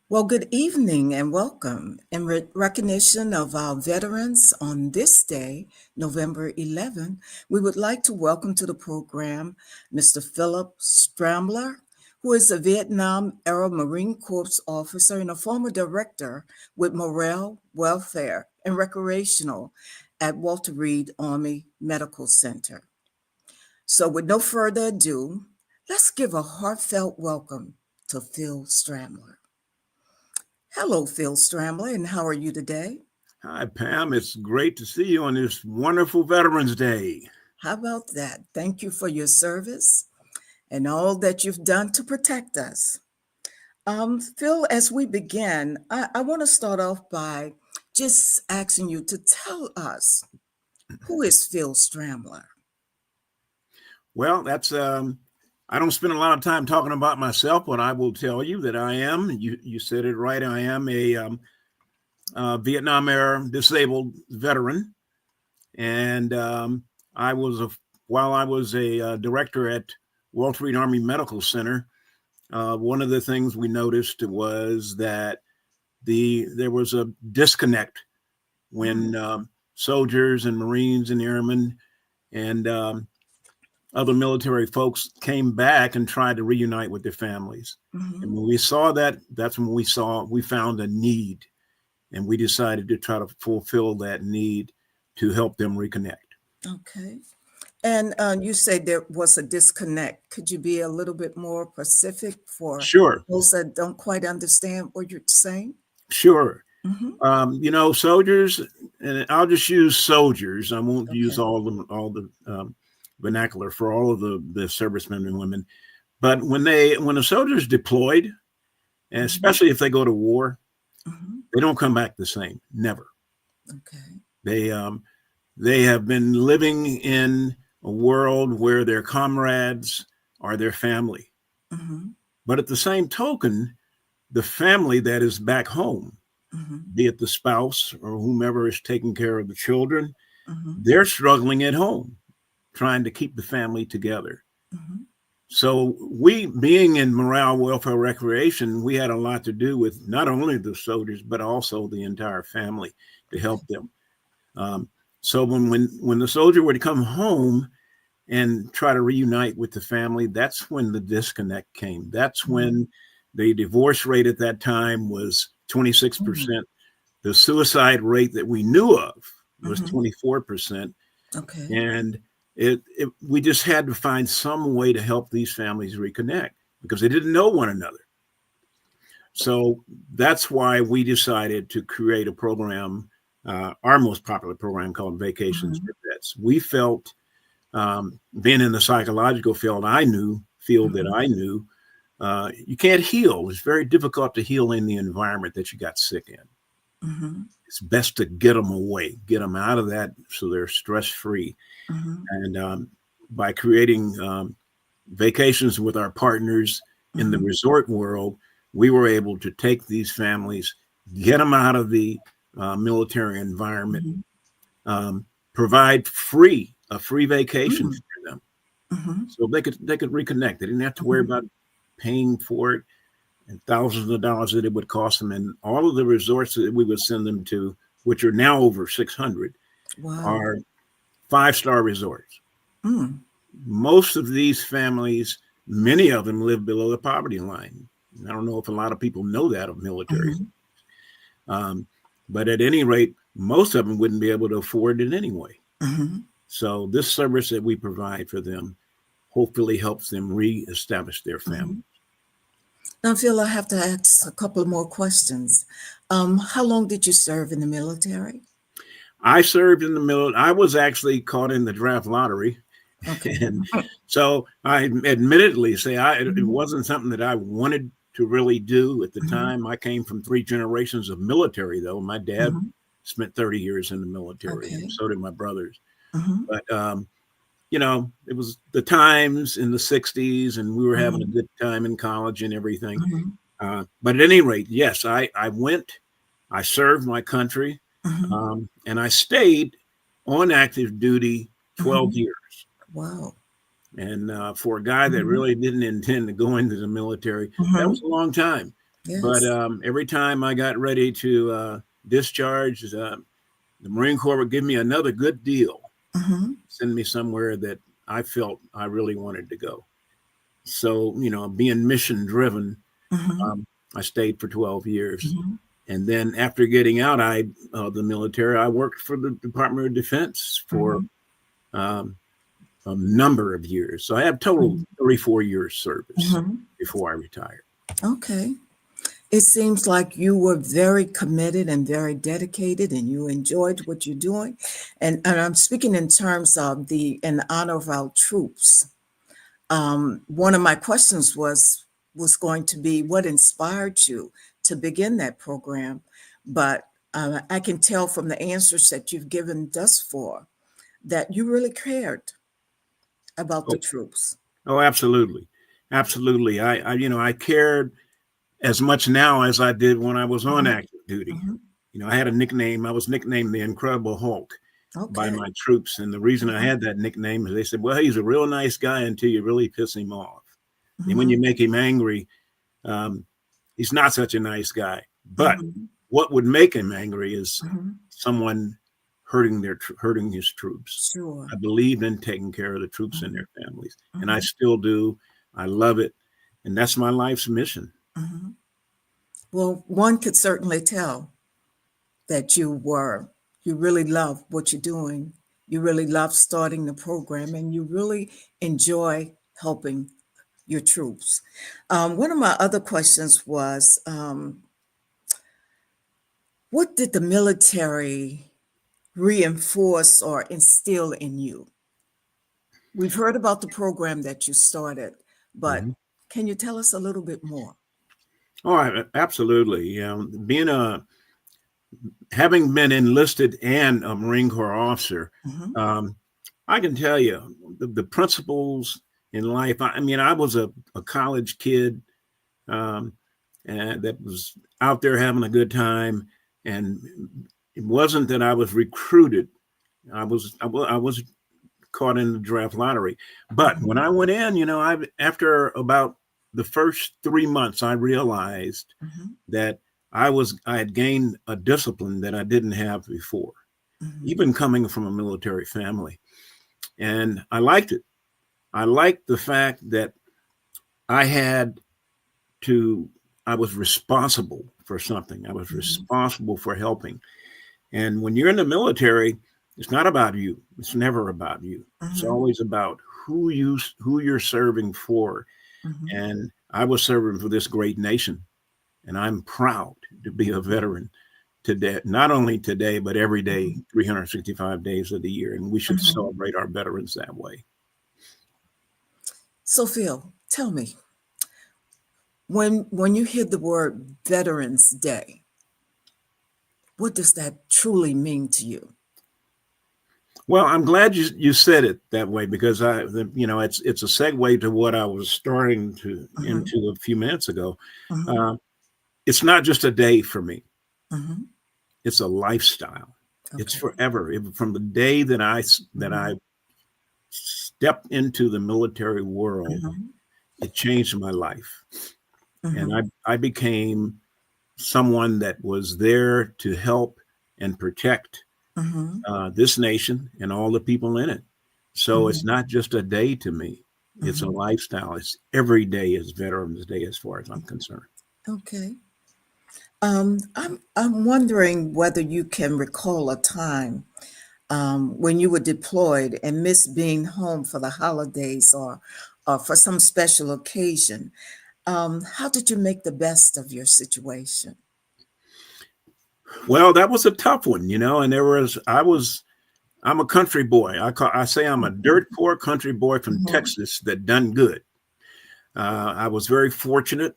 Well, good evening and welcome. In recognition of our veterans on this day, November 11, we would like to welcome to the program Mr. Philip Strambler, who is a Vietnam era Marine Corps officer and a former director with Morale, Welfare, and Recreational at Walter Reed Army Medical Center. So, with no further ado, let's give a heartfelt welcome to Phil Strambler. Hello, Phil Strambler, and how are you today? Hi, Pam. It's great to see you on this wonderful Veterans Day. How about that? Thank you for your service and all that you've done to protect us. Phil, as we begin, I want to start off by just asking you to tell us who is Phil Strambler? Well, I don't spend a lot of time talking about myself, but I will tell you that I am, you said it right, I am Vietnam era disabled veteran. And while I was a director at Walter Reed Army Medical Center, one of the things we noticed was that there was a disconnect when soldiers and Marines and airmen and other military folks came back and tried to reunite with their families. And when we saw that, that's when we found a need, and we decided to try to fulfill that need to help them reconnect. Okay. And you said there was a disconnect. Could you be a little bit more specific for Sure, those that don't quite understand what you're saying? sure. Hmm. Soldiers, and I'll just use soldiers. I won't use Okay. all the vernacular for all of the servicemen and women. But when the soldiers deployed, and Hmm. especially if they go to war, Hmm. they don't come back the same. Never. Okay. They they have been living in a world where their comrades are their family. Hmm. But at the same token, the family that is back home, Hmm. be it the spouse or whomever is taking care of the children, Hmm. they're struggling at home, trying to keep the family together. Hmm. So we, being in morale, welfare, recreation, we had a lot to do with not only the soldiers but also the entire family to help them. Um, so when the soldier would come home and try to reunite with the family, that's when the disconnect came. That's Hmm. when the divorce rate at that time was Hmm. 26%. The suicide rate that we knew of was Hmm. 24%. Okay. And we just had to find some way to help these families reconnect because they didn't know one another. So that's why we decided to create a program, our most popular program called Vacations Hmm. for Vets. We felt, being in the psychological field that Hmm. I knew, you can't heal. It's very difficult to heal in the environment that you got sick in. Hmm. It's best to get them away, get them out of that so they're stress free. Hmm. And by creating vacations with our partners in the Hmm. resort world, we were able to take these families, get them out of the military environment, Hmm. um, provide a free vacation Hmm. for them, Hmm. so they could reconnect. They didn't have to worry Hmm. about paying for it and thousands of dollars that it would cost them. And all of the resorts that we would send them to, which are now over 600, Wow. are 5-star resorts. Mm. Most of these families, many of them live below the poverty line. I don't know if a lot of people know that of military, Hmm. um, but at any rate, most of them wouldn't be able to afford it anyway. Hmm. So this service that we provide for them hopefully helps them reestablish their family. Hmm. Now, Phil, I have to ask a couple more questions. How long did you serve in the military? I served in the military. I was actually caught in the draft lottery, Okay. and so I admittedly say it Hmm. wasn't something that I wanted to really do at the Hmm. time. I came from 3 generations of military, though. My dad Hmm. spent 30 years in the military, and Okay. so did my brothers. Hmm. But it was the times in the '60s, and we were having a Hmm. good time in college and everything. Hmm. But at any rate, yes, I went, I served my country, Hmm. and I stayed on active duty 12 Hmm. years. Wow. And for a guy that Hmm. really didn't intend to go into the military, that was Hmm. a long time. But Yes. every time I got ready to discharge, the Marine Corps would give me another good deal, Mm-hmm. send me somewhere that I felt I really wanted to go. So, being mission driven, Mm-hmm. um, I stayed for 12 years. Mm-hmm. And then after getting out of the military, I worked for the Department of Defense for Mm-hmm. um, a number of years. So I have total 34 years service Mm-hmm. before I retired. Okay. It seems like you were very committed and very dedicated and you enjoyed what you're doing. And I'm speaking in terms of in honor of our troops. One of my questions was going to be what inspired you to begin that program, but I can tell from the answers that you've given thus far that you really cared about the Oh, troops. oh, absolutely. Absolutely. I cared as much now as I did when I was on Mhm, active duty. mhm. I had a nickname. I was nicknamed the Incredible Hulk by Okay. my troops. And the reason I Mhm, had that nickname is they said, well, he's a real nice guy until you really piss him off. And when you mhm, make him angry, um, he's not such a nice guy. But mhm, what would make him angry is mhm. someone hurting his troops. Sure. I believed in taking care of the troops and Mhm, their families, and I mhm, still do. I love it, and that's my life's mission. mhm. Well, one could certainly tell that you really love what you're doing. You really love starting the program and you really enjoy helping your troops. One of my other questions was what did the military reinforce or instill in you? We've heard about the program that you started, but Mhm. can you tell us a little bit more? Oh, absolutely. Being having been enlisted and a Marine Corps officer, Mhm, um, I can tell you the principles in life. I mean, I was a college kid um, and that was out there having a good time, and it wasn't that I was recruited. I was caught in the draft lottery, but when mhm, I went in, I after about the first 3 months, I realized mhm, that I had gained a discipline that I didn't have before, mhm, even coming from a military family. And I liked it. I liked the fact that I had to, I was responsible for something. I was mhm, responsible for helping. And when you're in the military, it's not about you. It's never about you. It's mhm, always about who you're serving for. mhm. And I was serving for this great nation, and I'm proud to be a veteran today, not only today, but every day, Mhm, 365 days of the year. And we should mhm. celebrate our veterans that way. So, Phil, tell me, when you hear the word Veterans Day, what does that truly mean to you? Well, I'm glad you said it that way because it's a segue to what I was starting to Mhm, into a few minutes ago. mhm, Uh, it's not just a day for me; mhm. it's a lifestyle. It's Okay. forever. From the day that I Mhm, stepped into the military world, mhm, it changed my life, and mhm, I became someone that was there to help and protect mhm, this nation and all the people in it. So it's mhm, not just a day to me; it's a mhm. lifestyle. It's every day is Veterans Day, as far as I'm concerned. Okay. I'm wondering whether you can recall a time when you were deployed and missed being home for the holidays or for some special occasion. How did you make the best of your situation? Well, that was a tough one, and I'm a country boy. I say I'm a dirt poor country boy from Mhm, Texas that done good. I was very fortunate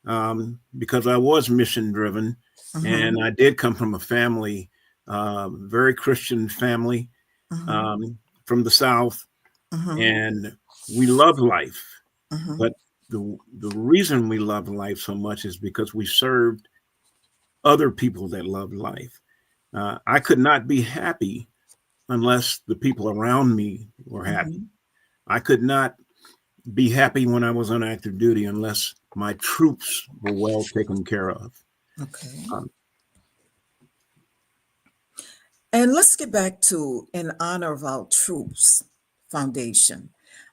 because I was mission driven, and mhm, I did come from a family, very Christian family mhm, um, from the South, mhm, and we love life. mhm, But the reason we love life so much is because we served other people that loved life. I could not be happy unless the people around me were happy. mhm, I could not be happy when I was on active duty unless my troops were well taken care of. Okay. Um, And let's get back to In Honor of Our Troops Foundation.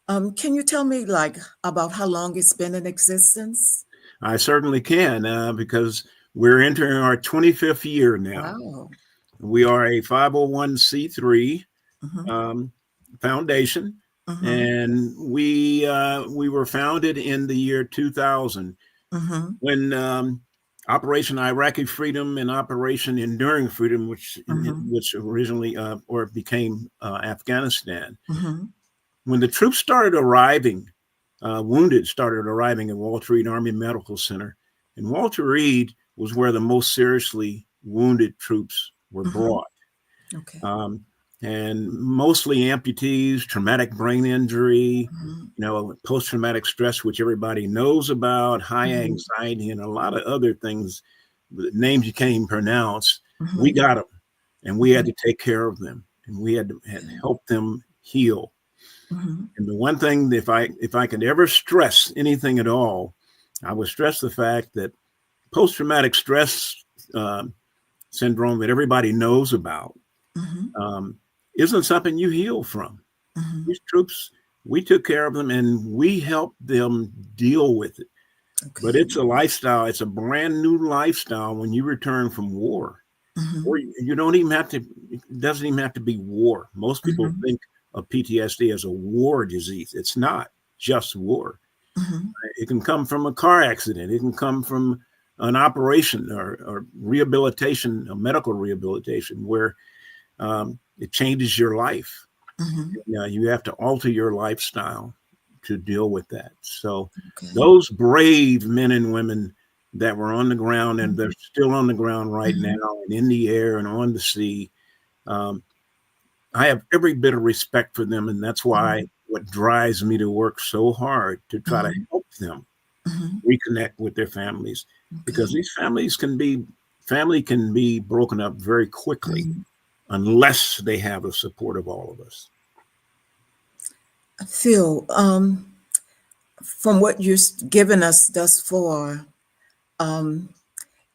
Can you tell me like about how long it's been in existence? I certainly can, because we're entering our 25th year now. Wow. We are a 501c3 Mm-hmm. foundation, Mm-hmm. and we were founded in the year 2000 Mm-hmm. when Operation Iraqi Freedom and Operation Enduring Freedom, Mm-hmm. which originally or became Afghanistan. Mm-hmm. When the troops started arriving, wounded started arriving at Walter Reed Army Medical Center, and Walter Reed was where the most seriously wounded troops were Mm-hmm. brought. Okay. Um, and mostly amputees, traumatic brain injury, Mm-hmm. post-traumatic stress, which everybody knows about, high Mm-hmm. anxiety, and a lot of other things, names you can't even pronounce. We Mm-hmm. got them, and we had Mm-hmm. to take care of them, and we had to help them heal. Mm-hmm. And the one thing, if I could ever stress anything at all, I would stress the fact that post-traumatic stress uh, syndrome that everybody knows about Mm-hmm. um, isn't something you heal from. Mm-hmm. These troops, we took care of them and we helped them deal with it. But Okay. it's a lifestyle. It's a brand new lifestyle when you return from war. Mm-hmm. Or you don't even have to, it doesn't even have to be war. Most people Mm-hmm. think of PTSD as a war disease. It's not just war. Mm-hmm. It can come from a car accident. It can come from an operation or rehabilitation, a medical rehabilitation where it changes your life. Mm-hmm. You have to alter your lifestyle to deal with that. So Okay. those brave men and women that were on the ground and they're still on the ground right now Mm-hmm. and in the air and on the sea, um, I have every bit of respect for them. And that's why what drives me to work so hard to try to Mm-hmm. help them Mm-hmm. reconnect with their families, because Okay. these family can be broken up very quickly Mm-hmm. unless they have the support of all of us. Phil, from what you've given us thus far, um,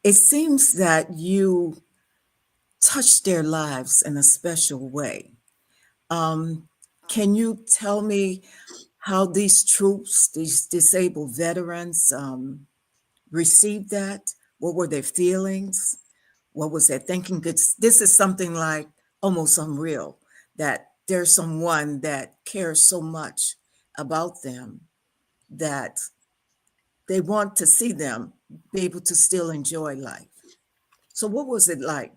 it seems that you touched their lives in a special way. Um, can you tell me how these troops, these disabled veterans, received that? What were their feelings? What was their thinking? This is something like almost unreal that there's someone that cares so much about them that they want to see them be able to still enjoy life. So, what was it like?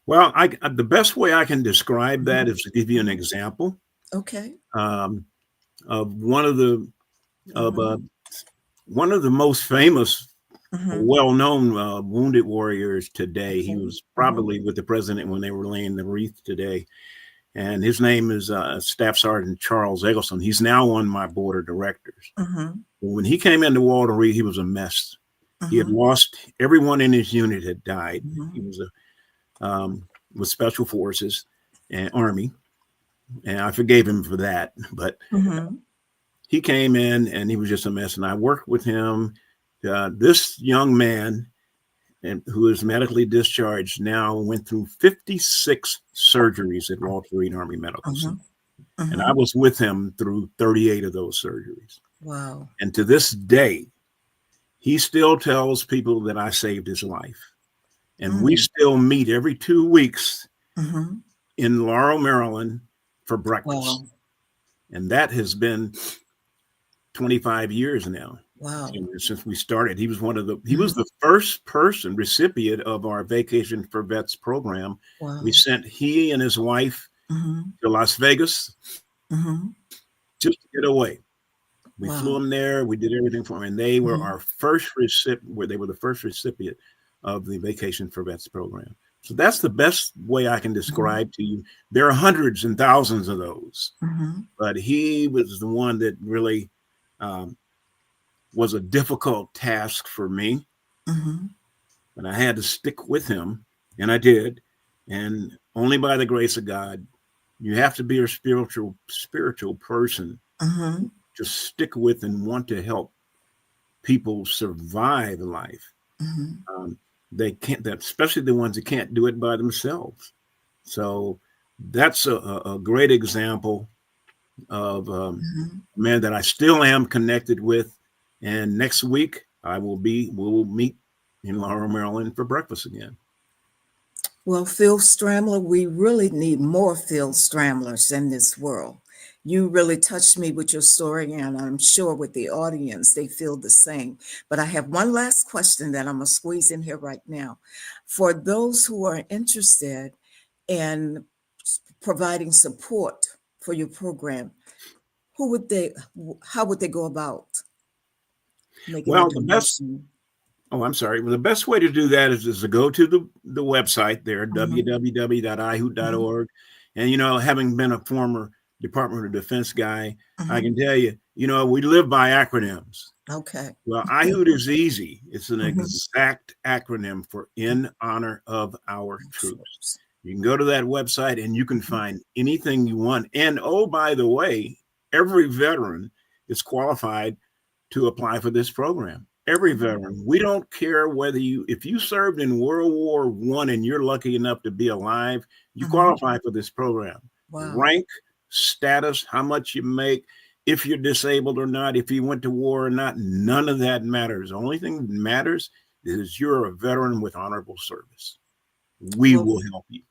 Well, the best way I can describe that Mhm. is to give you an Mhm. example Okay. um, of of Mhm. one of the most famous, Mhm. well-known wounded warriors today. He Okay. was Mhm. probably with the president when they were laying the wreath today, and his name is Staff Sergeant Charles Eggleston. He's now on my board of directors. Mhm. When he came into Walter Reed, he was a mess. He had Mhm. lost everyone in his unit had died. He Mhm. was with Special Forces and Army, and I forgave him for that. But Mhm. he came in and he was just a mess. And I worked with him. This young man, who is medically discharged now, went through 56 surgeries at Walter Reed Army Medical Center. Mhm. And I Mhm. was with him through 38 of those surgeries. Wow. And to this day, he still tells people that I saved his life. And we Mm. still meet every 2 weeks Mhm. in Laurel, Maryland for breakfast. Wow. And that has been 25 years now Wow. since we started. He was Mhm. the first person recipient of our Vacation for Vets program. We Wow. sent he and his wife Mhm. to Las Vegas Mhm. just to get away. We flew Wow. them there. We did everything for them, and they were Mhm. our first recipient. Where they were the first recipient of the Vacation for Vets program. So that's the best way I can Mhm. describe to you. There are hundreds and thousands of those, Mhm. but he was the one that really um, was a difficult task for me, Mhm. and I had to stick with him, and I did. And only by the grace of God, you have to be a spiritual person Mhm. to stick with and want to help people survive life. Mhm. They can't, especially the ones that can't do it by themselves. So that's a great example of Mhm. a man that I still am connected with. And next week we'll meet in Laurel, Maryland for breakfast again. Well, Phil Stramler, we really need more Phil Stramlers in this world. You really touched me with your story, and I'm sure with the audience, they feel the same. But I have one last question that I'm going to squeeze in here right now. For those who are interested in providing support for your program, who would they, how would they go about making a Well, the best donation? Oh, I'm sorry. Well, the best way to do that is to go to the website there, Mhm. Mhm. www.ihoot.org. And, having been a former Department of Defense guy, I Mhm. can tell you, we live by acronyms. Okay. Well, IHOOT is easy. It's an Mhm. exact acronym for In Honor of Our Troops. Troops. You can go to that website and you can Mhm. find anything you want. And oh, by the way, every veteran is qualified to apply for this program. Every Oh, veteran. We don't care if you served in World War I and you're lucky enough to be alive, you mhm. qualify for this program. Wow. Rank, status, how much you make, if you're disabled or not, if you went to war or not, none of that matters. The only thing that matters is you're a veteran with honorable service. We Well, will help you.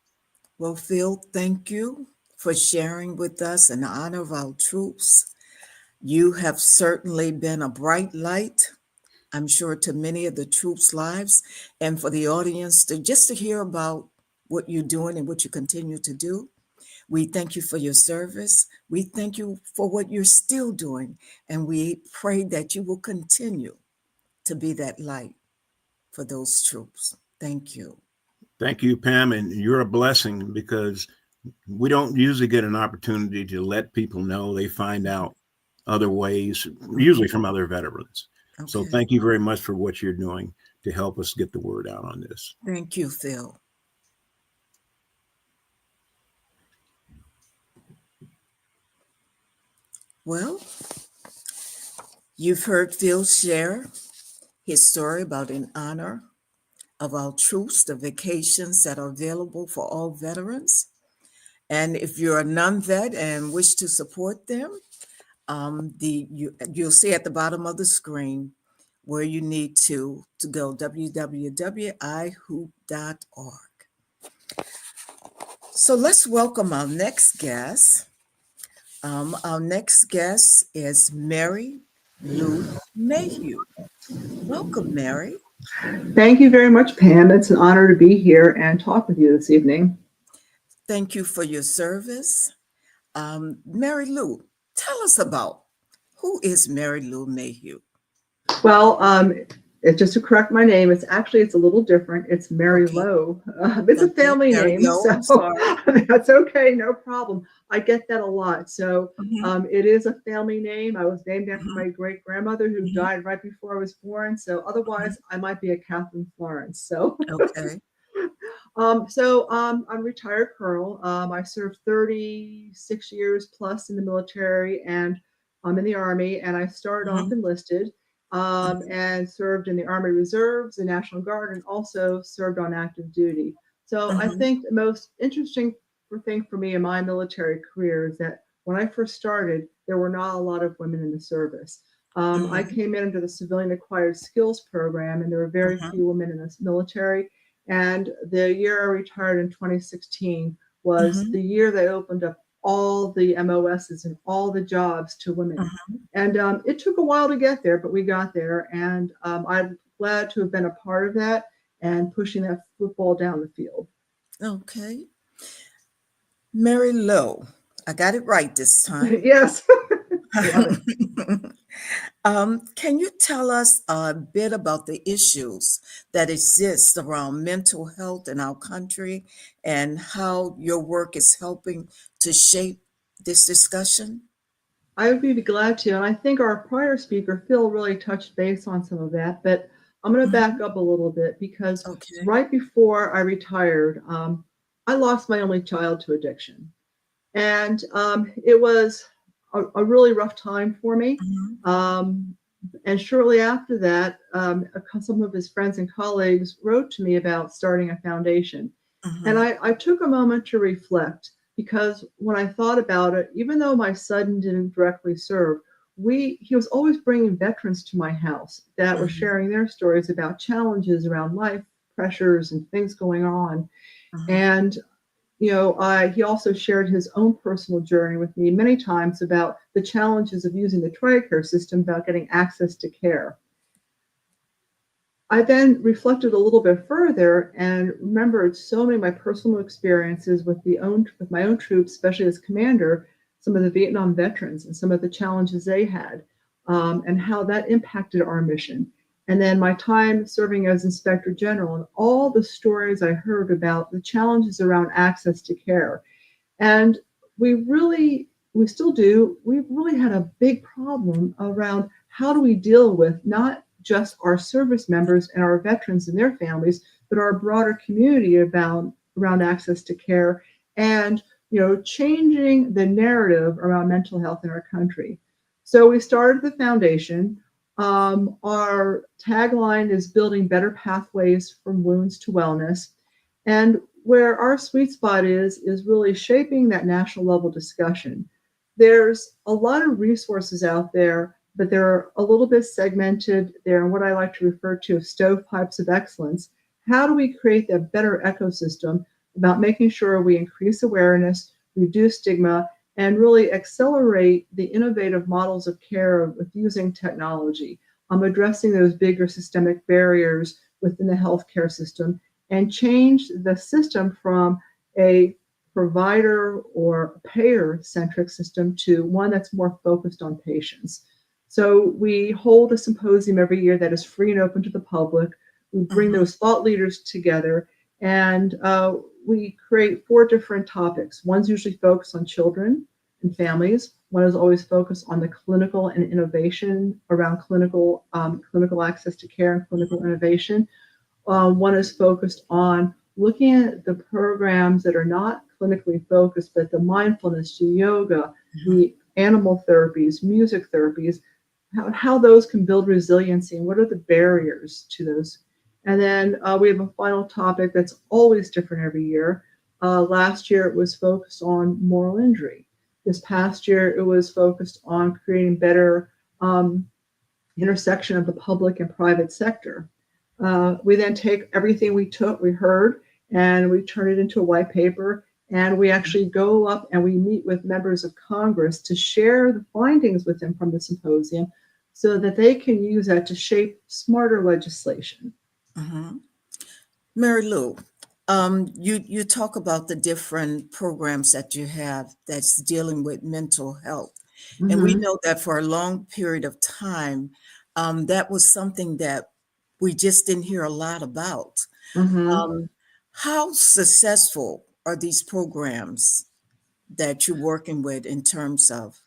well, Phil, thank you for sharing with us in honor of our troops. You have certainly been a bright light, I'm sure, to many of the troops' lives, and for the audience to just to hear about what you're doing and what you continue to do. We thank you for your service. We thank you for what you're still doing, and we pray that you will continue to be that light for those troops. Thank you. Thank you, Pam, and you're a blessing because we don't usually get an opportunity to let people know. They find out other ways, Mhm. usually from other veterans. So Okay. thank you very much for what you're doing to help us get the word out on this. Thank you, Phil. Well, you've heard Phil share his story about in honor of our troops, the vacations that are available for all veterans. And if you're a non-vet and wish to support them, you'll see at the bottom of the screen where you need to go, www.ihoop.org. So let's welcome our next guest. Our next guest is Mary Lou Mayhew. Welcome, Mary. Thank you very much, Pam. It's an honor to be here and talk with you this evening. Thank you for your service. Mary Lou, tell us about who is Mary Lou Mayhew? Well, just to correct my name, it's a little different. It's Mary Okay, Lowe. It's a okay. family Mary name, Lowe, so I'm sorry. that's okay, no problem. I get that a lot. So Mhm, it is a family name. I was named after mhm, my great grandmother who mhm, died right before I was born. So mhm. otherwise, I might be a Catherine Florence. So Okay. I'm a retired colonel. I served 36 years plus in the military and I'm in the Army. And I started off Mhm, enlisted mhm, and served in the Army Reserves, the National Guard, and also served on active duty. So I mhm, think the most interesting thing for me in my military career is that when I first started, there were not a lot of women in the service. I mhm, came in under the Civilian Acquired Skills Program, and there were very mhm, few women in the military. And the year I retired in 2016 was mhm, the year they opened up all the MOSs and all the jobs to women. mhm. And it took a while to get there, but we got there. And I'm glad to have been a part of that and pushing that football down the field. Okay. Mary Lowe. I got it right this time. Yes, I love it. Can you tell us a bit about the issues that exist around mental health in our country and how your work is helping to shape this discussion? I would be glad to. And I think our prior speaker, Phil, really touched base on some of that. But I'm going to back Mhm. up a little bit because Okay. right before I retired, I lost my only child to addiction. And it was a really rough time for me. Mhm. Um, And shortly after that, some of his friends and colleagues wrote to me about starting a foundation. And Mhm. I took a moment to reflect because when I thought about it, even though my son didn't directly serve, he was always bringing veterans to my house that were Mhm. sharing their stories about challenges around life pressures and things going on. Mhm. And he also shared his own personal journey with me many times about the challenges of using the TRICARE system about getting access to care. I then reflected a little bit further and remembered so many of my personal experiences with my own troops, especially as commander, some of the Vietnam veterans and some of the challenges they had, and how that impacted our mission. And then my time serving as Inspector General and all the stories I heard about the challenges around access to care. And we still do, we've really had a big problem around how do we deal with not just our service members and our veterans and their families, but our broader community about around access to care and changing the narrative around mental health in our country. So we started the foundation. Our tagline is building better pathways from wounds to wellness. And where our sweet spot is really shaping that national level discussion. There's a lot of resources out there, but they're a little bit segmented. They're what I like to refer to as stovepipes of excellence. How do we create a better ecosystem about making sure we increase awareness, reduce stigma, and really accelerate the innovative models of care with using technology, addressing those bigger systemic barriers within the healthcare system and change the system from a provider or payer centric system to one that's more focused on patients. So we hold a symposium every year that is free and open to the public. We bring Mhm. those thought leaders together and we create 4 different topics. One's usually focused on children and families. One is always focused on the clinical and innovation around clinical access to care and clinical innovation. One is focused on looking at the programs that are not clinically focused, but the mindfulness, the yoga, Mhm. the animal therapies, music therapies, how those can build resiliency and what are the barriers to those. And then we have a final topic that's always different every year. Last year it was focused on moral injury. This past year it was focused on creating better intersection of the public and private sector. We then take everything we heard, and we turn it into a white paper. And we actually go up and we meet with members of Congress to share the findings with them from the symposium so that they can use that to shape smarter legislation. Mhm. Mary Lou, you talk about the different programs that you have that's dealing with mental health. And we Mm-hmm. know that for a long period of time, that was something that we just didn't hear a lot about. Mm-hmm. Um, how successful are these programs that you're working with in terms of?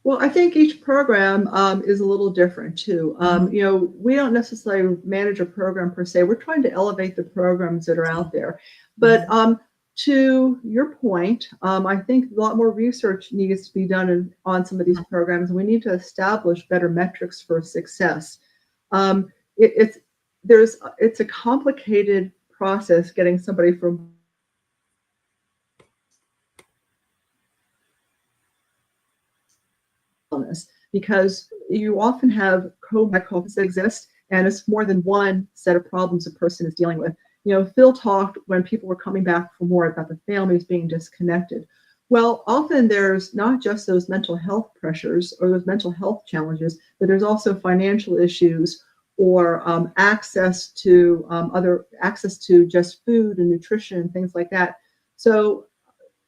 Well, I think each program is a little different too. Mhm. We don't necessarily manage a program per se. We're trying to elevate the programs that are out there. But Mhm. to your point, I think a lot more research needs to be done on some of these Mhm. programs. We need to establish better metrics for success. Um, it, it's it's a complicated process getting somebody from wellness because you often have co-microfocus that exist and it's more than one set of problems a person is dealing with. Phil talked when people were coming back for more about the families being disconnected. Well, often there's not just those mental health pressures or those mental health challenges, but there's also financial issues or access to just food and nutrition and things like that. So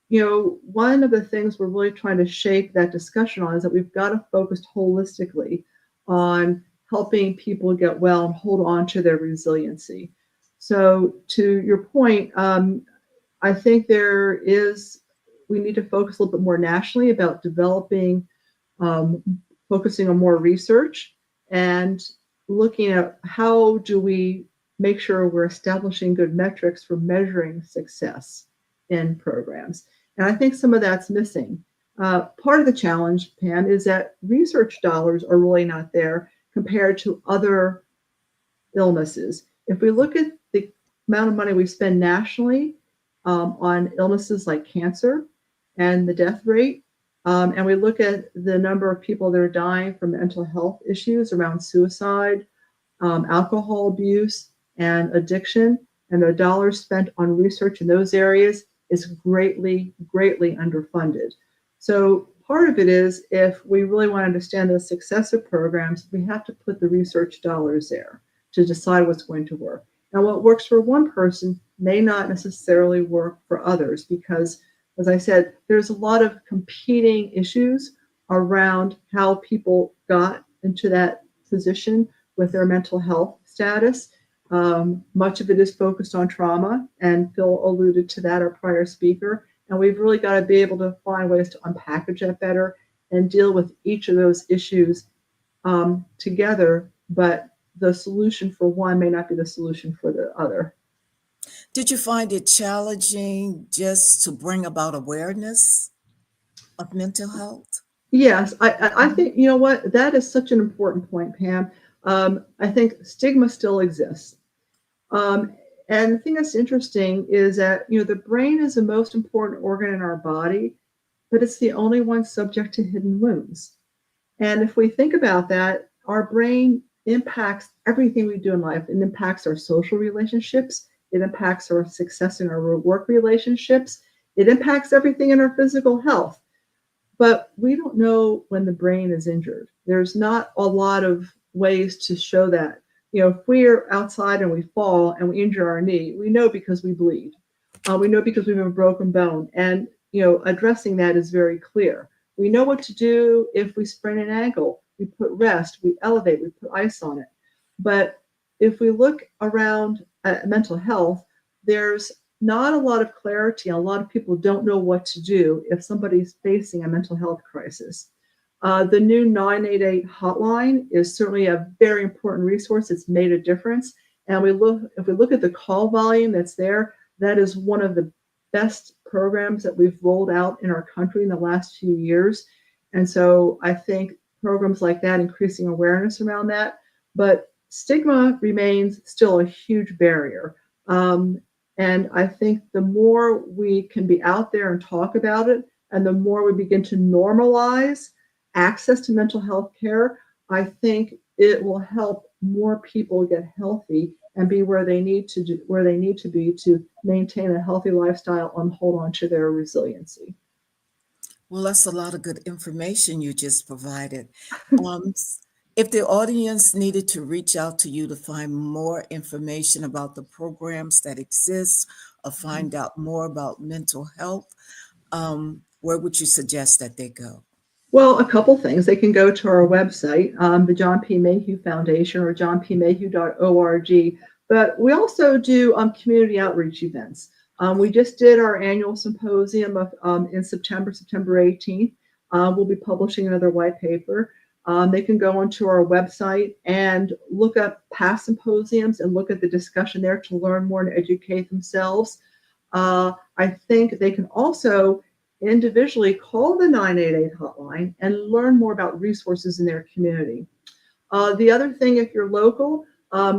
one of the things we're really trying to shape that discussion on is that we've got to focus holistically on helping people get well and hold on to their resiliency. So, to your point, I think we need to focus a little bit more nationally about developing, um, focusing on more research and looking at how do we make sure we're establishing good metrics for measuring success in programs. And I think some of that's missing. Part of the challenge, Pam, is that research dollars are really not there compared to other illnesses. If we look at the amount of money we spend nationally on illnesses like cancer and the death rate, and we look at the number of people that are dying from mental health issues around suicide, alcohol abuse, and addiction, and the dollars spent on research in those areas is greatly, greatly underfunded. So part of it is, if we really want to understand the success of programs, we have to put the research dollars there to decide what's going to work. Now, what works for one person may not necessarily work for others because, as I said, there's a lot of competing issues around how people got into that position with their mental health status. Much of it is focused on trauma, and Phil alluded to that, our prior speaker. And we've really got to be able to find ways to unpackage that better and deal with each of those issues together. But the solution for one may not be the solution for the other. Did you find it challenging just to bring about awareness of mental health? Yes, I think, you know what, that is such an important point, Pam. I think stigma still exists. And the thing that's interesting is that, the brain is the most important organ in our body, but it's the only one subject to hidden wounds. And if we think about that, our brain impacts everything we do in life. It impacts our social relationships. It impacts our success in our work relationships. It impacts everything in our physical health. But we don't know when the brain is injured. There's not a lot of ways to show that. If we're outside and we fall and we injure our knee, we know because we bleed. We know because we have a broken bone. And, addressing that is very clear. We know what to do if we sprain an ankle. We put rest, we elevate, we put ice on it. But if we look around at mental health, there's not a lot of clarity. A lot of people don't know what to do if somebody's facing a mental health crisis. The new 988 hotline is certainly a very important resource. It's made a difference. And if we look at the call volume that's there, that is one of the best programs that we've rolled out in our country in the last few years. And so I think programs like that, increasing awareness around that, but stigma remains still a huge barrier. And I think the more we can be out there and talk about it, and the more we begin to normalize access to mental health care, I think it will help more people get healthy and be where they need to be to maintain a healthy lifestyle and hold on to their resiliency. Well, that's a lot of good information you just provided. If the audience needed to reach out to you to find more information about the programs that exist or find out more about mental health, where would you suggest that they go? Well, a couple things. They can go to our website, the John P. Mayhew Foundation, or johnpmayhew.org. But we also do community outreach events. We just did our annual symposium in September 18th. We'll be publishing another white paper. They can go onto our website and look up past symposiums and look at the discussion there to learn more and educate themselves. I think they can also individually call the 988 hotline and learn more about resources in their community. The other thing, if you're local,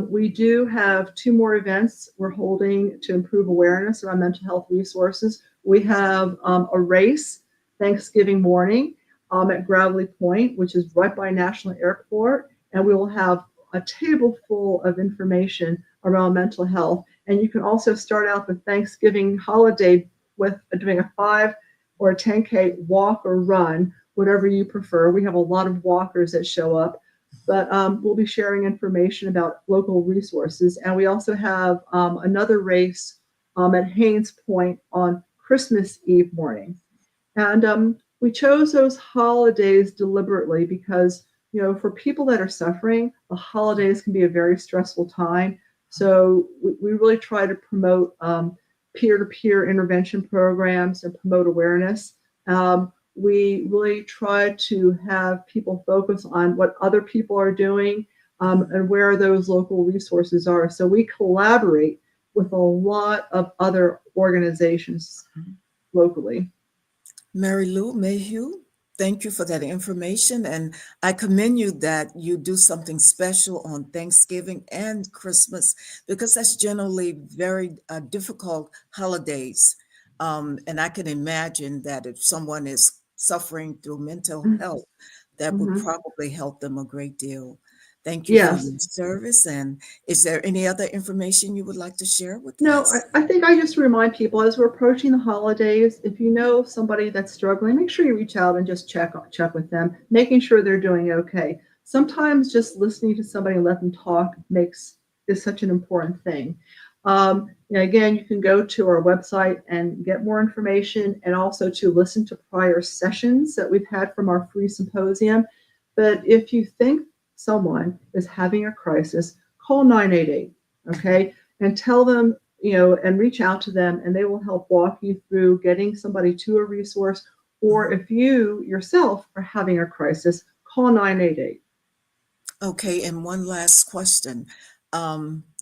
we do have 2 more events we're holding to improve awareness around mental health resources. We have a race Thanksgiving morning at Gravelly Point, which is right by National Airport, and we will have a table full of information around mental health. And you can also start out the Thanksgiving holiday with doing a 5 or a 10K walk or run, whatever you prefer. We have a lot of walkers that show up, but we'll be sharing information about local resources. And we also have another race at Haynes Point on Christmas Eve morning. And we chose those holidays deliberately because, for people that are suffering, the holidays can be a very stressful time. So we really try to promote peer-to-peer intervention programs and promote awareness. We really try to have people focus on what other people are doing and where those local resources are. So we collaborate with a lot of other organizations locally. Mary Lou Mayhew, thank you for that information. And I commend you that you do something special on Thanksgiving and Christmas, because that's generally very difficult holidays. And I can imagine that if someone is suffering through mental health, that would Mhm. probably help them a great deal. Thank you for Yes. your service. And is there any other information you would like to share with No, us? I think I just remind people as we're approaching the holidays, if you know somebody that's struggling, make sure you reach out and just check with them, making sure they're doing okay. Sometimes just listening to somebody and let them talk is such an important thing. Again, you can go to our website and get more information, and also to listen to prior sessions that we've had from our free symposium. But if you think someone is having a crisis, call 988. Okay, and tell them, and reach out to them, and they will help walk you through getting somebody to a resource. Or if you yourself are having a crisis, call 988. Okay, and one last question.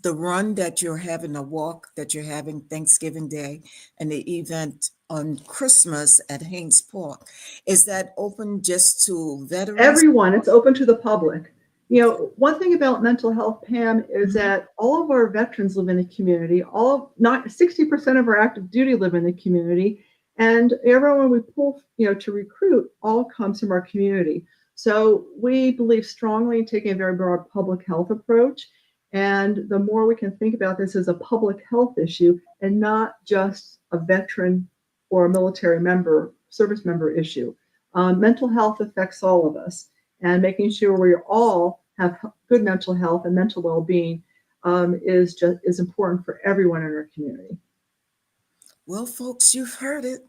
The run that you're having, a walk that you're having Thanksgiving Day, and the event on Christmas at Haynes Park, is that open just to veterans? Everyone, it's open to the public. One thing about mental health, Pam, is Mhm. that all of our veterans live in the community. All not 60% of our active duty live in the community, and everyone we pull, to recruit, all comes from our community. So we believe strongly in taking a very broad public health approach. And the more we can think about this as a public health issue and not just a veteran or a military member, service member issue. Mental health affects all of us, and making sure we all have good mental health and mental well-being is important for everyone in our community. Well, folks, you've heard it.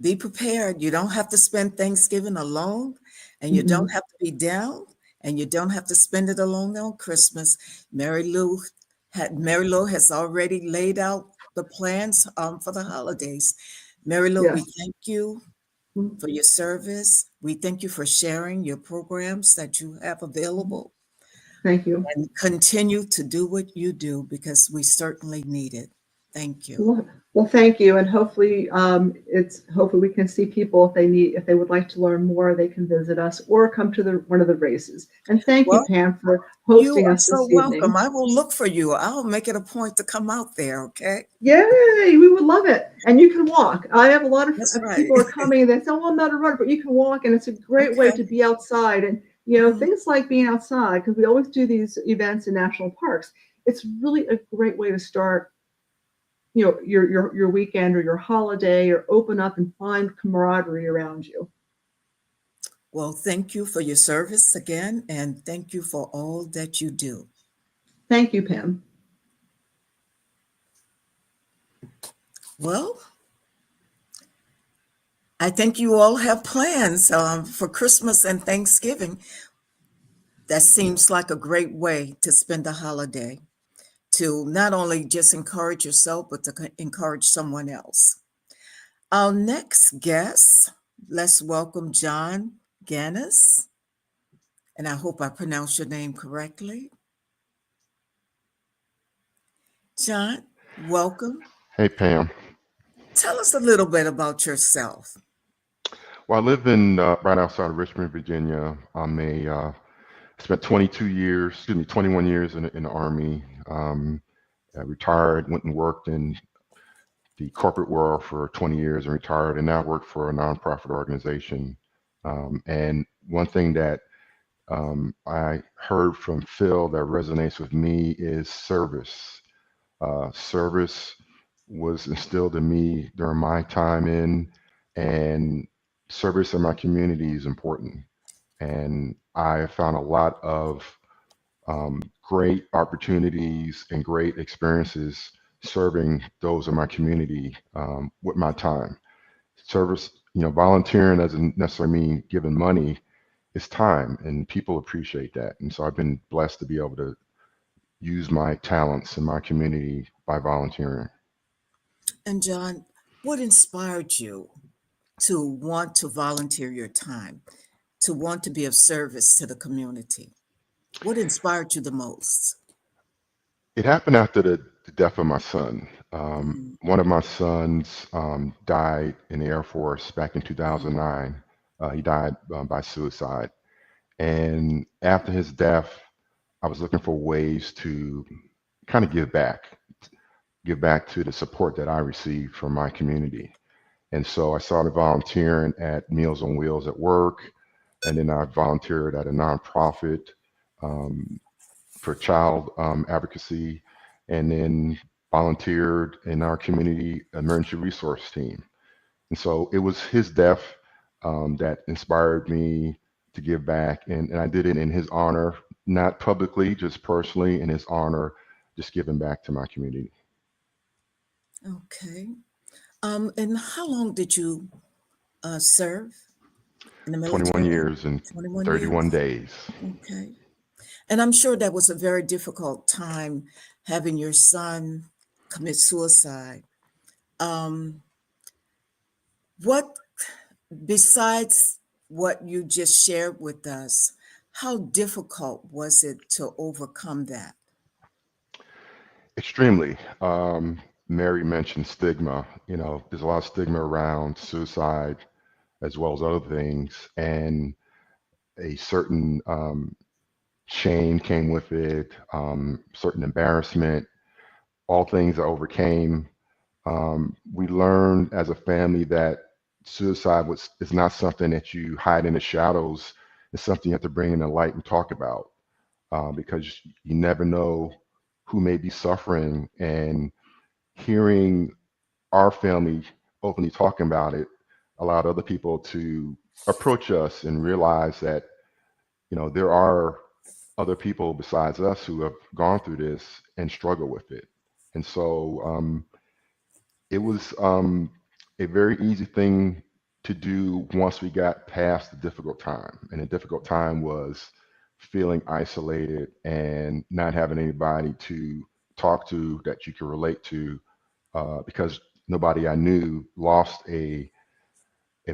Be prepared. You don't have to spend Thanksgiving alone, and you don't Mhm. have to be down, and you don't have to spend it alone on Christmas. Mary Lou has already laid out the plans for the holidays. Mary Lou, we Yes. thank you for your service. We thank you for sharing your programs that you have available, Thank you. and continue to do what you do, because we certainly need it. Thank you. Well, thank you, and hopefully we can see people if they would like to learn more, they can visit us or come to one of the races. And thank you, Well, Pam, for you hosting are us so this welcome. evening. I will look for you. I'll make it a point to come out there, okay? Yay, we would love it. And you can walk. I have a lot of That's right. people are coming and they say, "Oh, I'm not a runner," but you can walk, and it's a great way Okay. to be outside. And Mhm. things like being outside, because we always do these events in national parks. It's really a great way to start, your weekend or your holiday, or open up and find camaraderie around you. Well, thank you for your service again, and thank you for all that you do. Thank you, Pam. Well, I think you all have plans for Christmas and Thanksgiving. That seems like a great way to spend a holiday, to not only just encourage yourself, but to encourage someone else. Our next guest, let's welcome John Ganis, and I hope I pronounced your name correctly. John, welcome. Hey, Pam. Tell us a little bit about yourself. Well, I live in right outside of Richmond, Virginia. Spent 22 years, 21 years in the Army. I retired, went and worked in the corporate world for 20 years and retired, and now work for a nonprofit organization. And one thing that I heard from Phil that resonates with me is service. Service was instilled in me during my time and service in my community is important. And I have found a lot of great opportunities and great experiences serving those in my community with my time. Service, volunteering doesn't necessarily mean giving money. It's time, and people appreciate that. And so I've been blessed to be able to use my talents in my community by volunteering. And John, what inspired you to want to volunteer your time, to want to be of service to the community? What inspired you the most? It happened after the death of my son. Mm. One of my sons died in the Air Force back in 2009. He died by suicide. And after his death, I was looking for ways to kind of give back to the support that I received from my community. And so I started volunteering at Meals on Wheels at work, and then I volunteered at a nonprofit um, for child advocacy, and then volunteered in our community emergency resource team. And so it was his death that inspired me to give back, and I did it in his honor, not publicly, just personally in his honor, just giving back to my community. Okay. And how long did you serve in the 21 military? years and 21 31 years. days. Okay. And I'm sure that was a very difficult time having your son commit suicide. Um, what, besides what you just shared with us, how difficult was it to overcome that? Extremely. Mary mentioned stigma. You know, there's a lot of stigma around suicide as well as other things, and a certain shame came with it, certain embarrassment, all things I overcame. We learned as a family that suicide is not something that you hide in the shadows. It's something you have to bring in the light and talk about because you never know who may be suffering. And hearing our family openly talking about it allowed other people to approach us and realize that, you know, there are other people besides us who have gone through this and struggle with it. And so it was a very easy thing to do once we got past the difficult time. And the difficult time was feeling isolated and not having anybody to talk to that you could relate to because nobody I knew lost a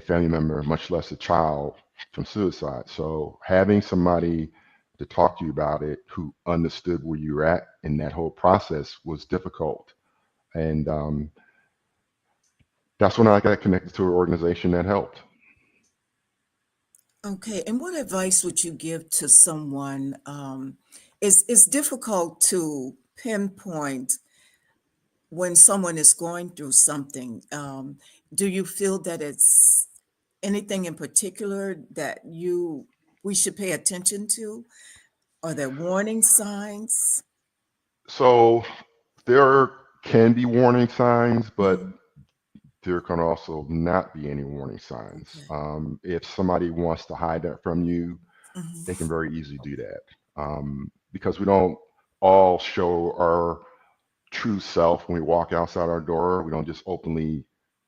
family member, much less a child, from suicide. So having somebody to talk to you about it who understood where you were at in that whole process was difficult. And that's when I got connected to an organization that helped. Okay, and what advice would you give to someone? It's difficult to pinpoint when someone is going through something. Do you feel that it's anything in particular that we should pay attention to? Are there warning signs? So there can be warning signs, but Mhm. there can also not be any warning signs. Okay. If somebody wants to hide that from you, they can Mhm. very easily do that because we don't all show our true self when we walk outside our door. We don't just openly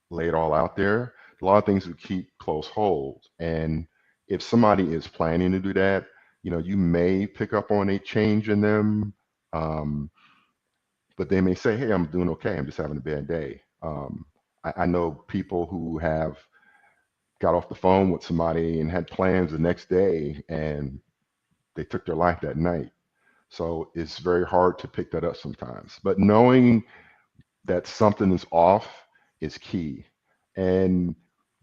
lay it all out there. A lot of things we keep close hold. And if somebody is planning to do that, you know, you may pick up on a change in them, um, but they may say, "Hey, I'm doing okay. I'm just having a bad day." I know people who have got off the phone with somebody and had plans the next day, and they took their life that night. So it's very hard to pick that up sometimes. But knowing that something is off is key. And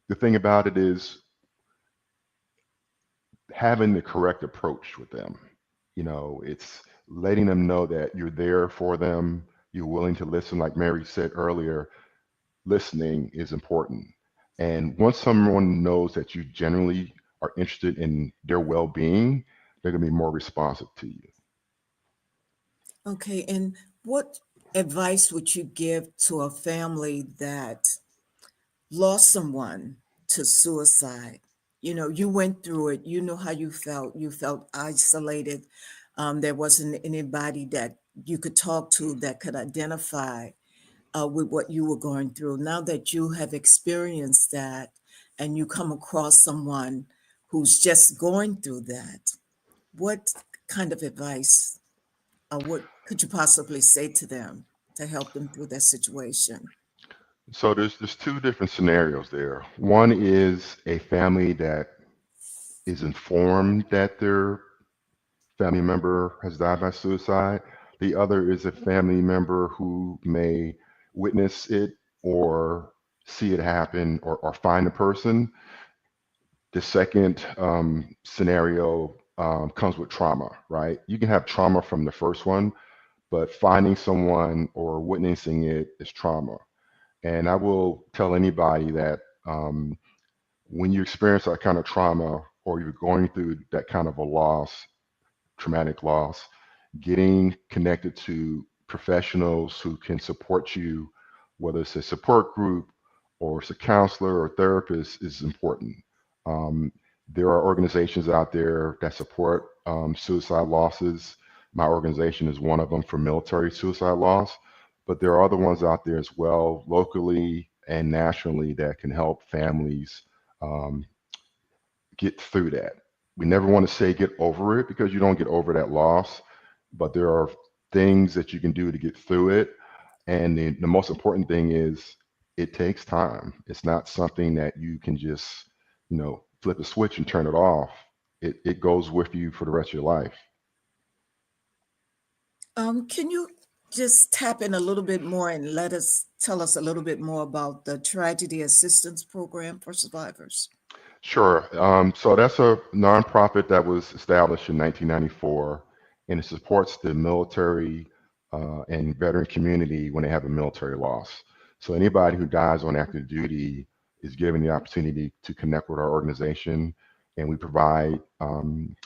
the thing about it is having the correct approach with them. You know, it's letting them know that you're there for them, you're willing to listen. Like Mary said earlier, listening is important. And once someone knows that you generally are interested in their well being, they're going to be more responsive to you. Okay, and what advice would you give to a family that lost someone to suicide? You know, you went through it, you know how you felt. You felt isolated. There wasn't anybody that you could talk to that could identify with what you were going through. Now that you have experienced that and you come across someone who's just going through that, what kind of advice what could you possibly say to them to help them through that situation? So there's two different scenarios there. One is a family that is informed that their family member has died by suicide. The other is a family member who may witness it or see it happen or find the person. The second scenario comes with trauma, right? You can have trauma from the first one, but finding someone or witnessing it is trauma. And I will tell anybody that when you experience that kind of trauma or you're going through that kind of a loss, traumatic loss, getting connected to professionals who can support you, whether it's a support group or it's a counselor or therapist, is important. Um, there are organizations out there that support suicide losses. My organization is one of them for military suicide loss, but there are other ones out there as well, locally and nationally, that can help families um, get through that. We never want to say get over it because you don't get over that loss, but there are things that you can do to get through it. And the most important thing is it takes time. It's not something that you can just, flip a switch and turn it off. It goes with you for the rest of your life. Can you just tap in a little bit more and tell us a little bit more about the Tragedy Assistance Program for Survivors? Sure. So that's a nonprofit that was established in 1994, and it supports the military and veteran community when they have a military loss. So anybody who dies on active duty is given the opportunity to connect with our organization, and we provide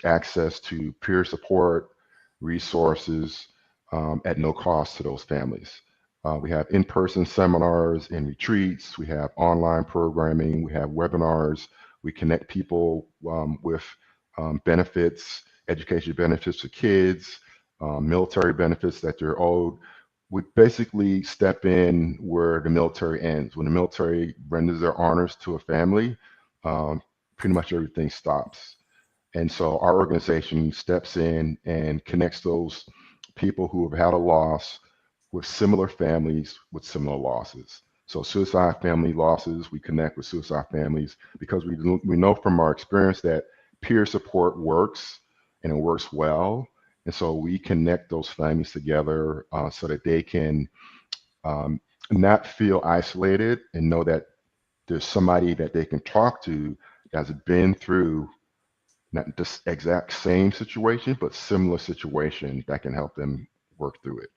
access to peer support, resources at no cost to those families. We have in-person seminars and retreats. We have online programming. We have webinars. We connect people with benefits, education benefits for kids, military benefits that they're owed. We basically step in where the military ends. When the military renders their honors to a family, pretty much everything stops. And so our organization steps in and connects those people who have had a loss with similar families with similar losses. So suicide family losses, we connect with suicide families because we know from our experience that peer support works and it works well. And so we connect those families together so that they can not feel isolated and know that there's somebody that they can talk to that's been through not this exact same situation, but similar situation that can help them work through it.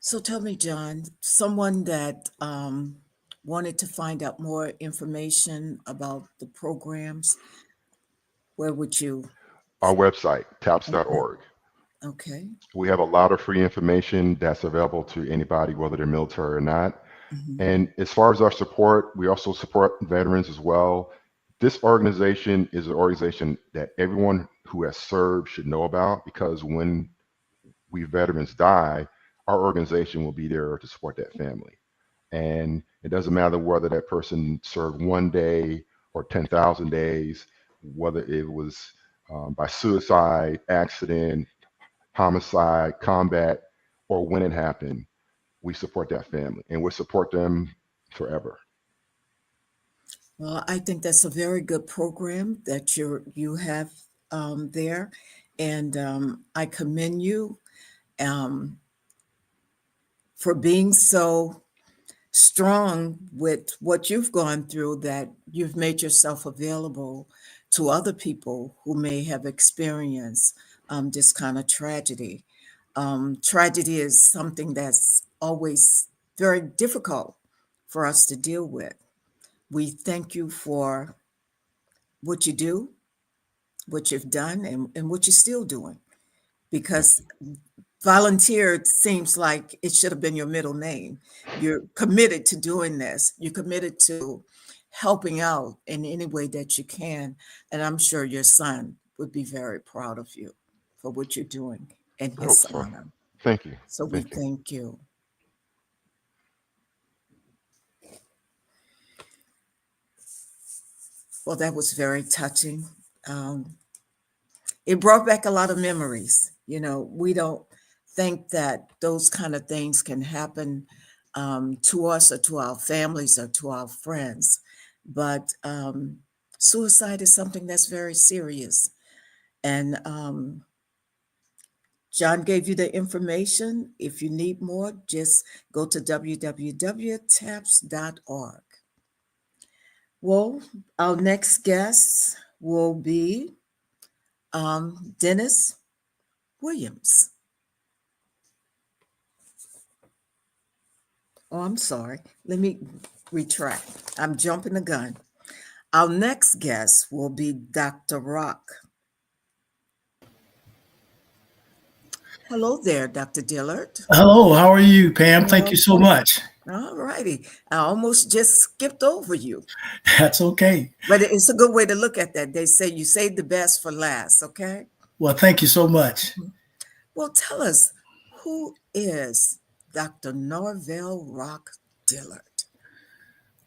So tell me, John, someone that wanted to find out more information about the programs, where would you? Our website, Okay. taps.org. Okay. We have a lot of free information that's available to anybody, whether they're military or not. Mhm. And as far as our support, we also support veterans as well. This organization is an organization that everyone who has served should know about because when we veterans die, our organization will be there to support that family. And it doesn't matter whether that person served 1 day or 10,000 days, whether it was by suicide, accident, homicide, combat, or when it happened, we support that family and we'll support them forever. Well, I think that's a very good program that you have there, and I commend you um, for being so strong with what you've gone through, that you've made yourself available to other people who may have experienced this kind of tragedy. Tragedy is something that's always very difficult for us to deal with. We thank you for what you do, what you've done, and what you're still doing, Thank because you. volunteer seems like it should have been your middle name. You're committed to doing this. You're committed to helping out in any way that you can. And I'm sure your son would be very proud of you for what you're doing in I hope his so. honor. Thank you. So we Thank you. thank you. Well, that was very touching. Um, it brought back a lot of memories. We don't think that those kind of things can happen to us or to our families or to our friends. But suicide is something that's very serious. And John gave you the information. If you need more, just go to www.taps.org. Well, our next guest will be Dennis Williams. Oh, I'm sorry. Let me retract. I'm jumping the gun. Our next guest will be Dr. Rock. Hello there, Dr. Dillard. Hello, how are you, Pam? Thank you so much. All righty. I almost just skipped over you, That's okay. but it's a good way to look at that. They say you save the best for last, okay? Well, thank you so much. Well, tell us, who is Dr. Norvell Rock Dillard?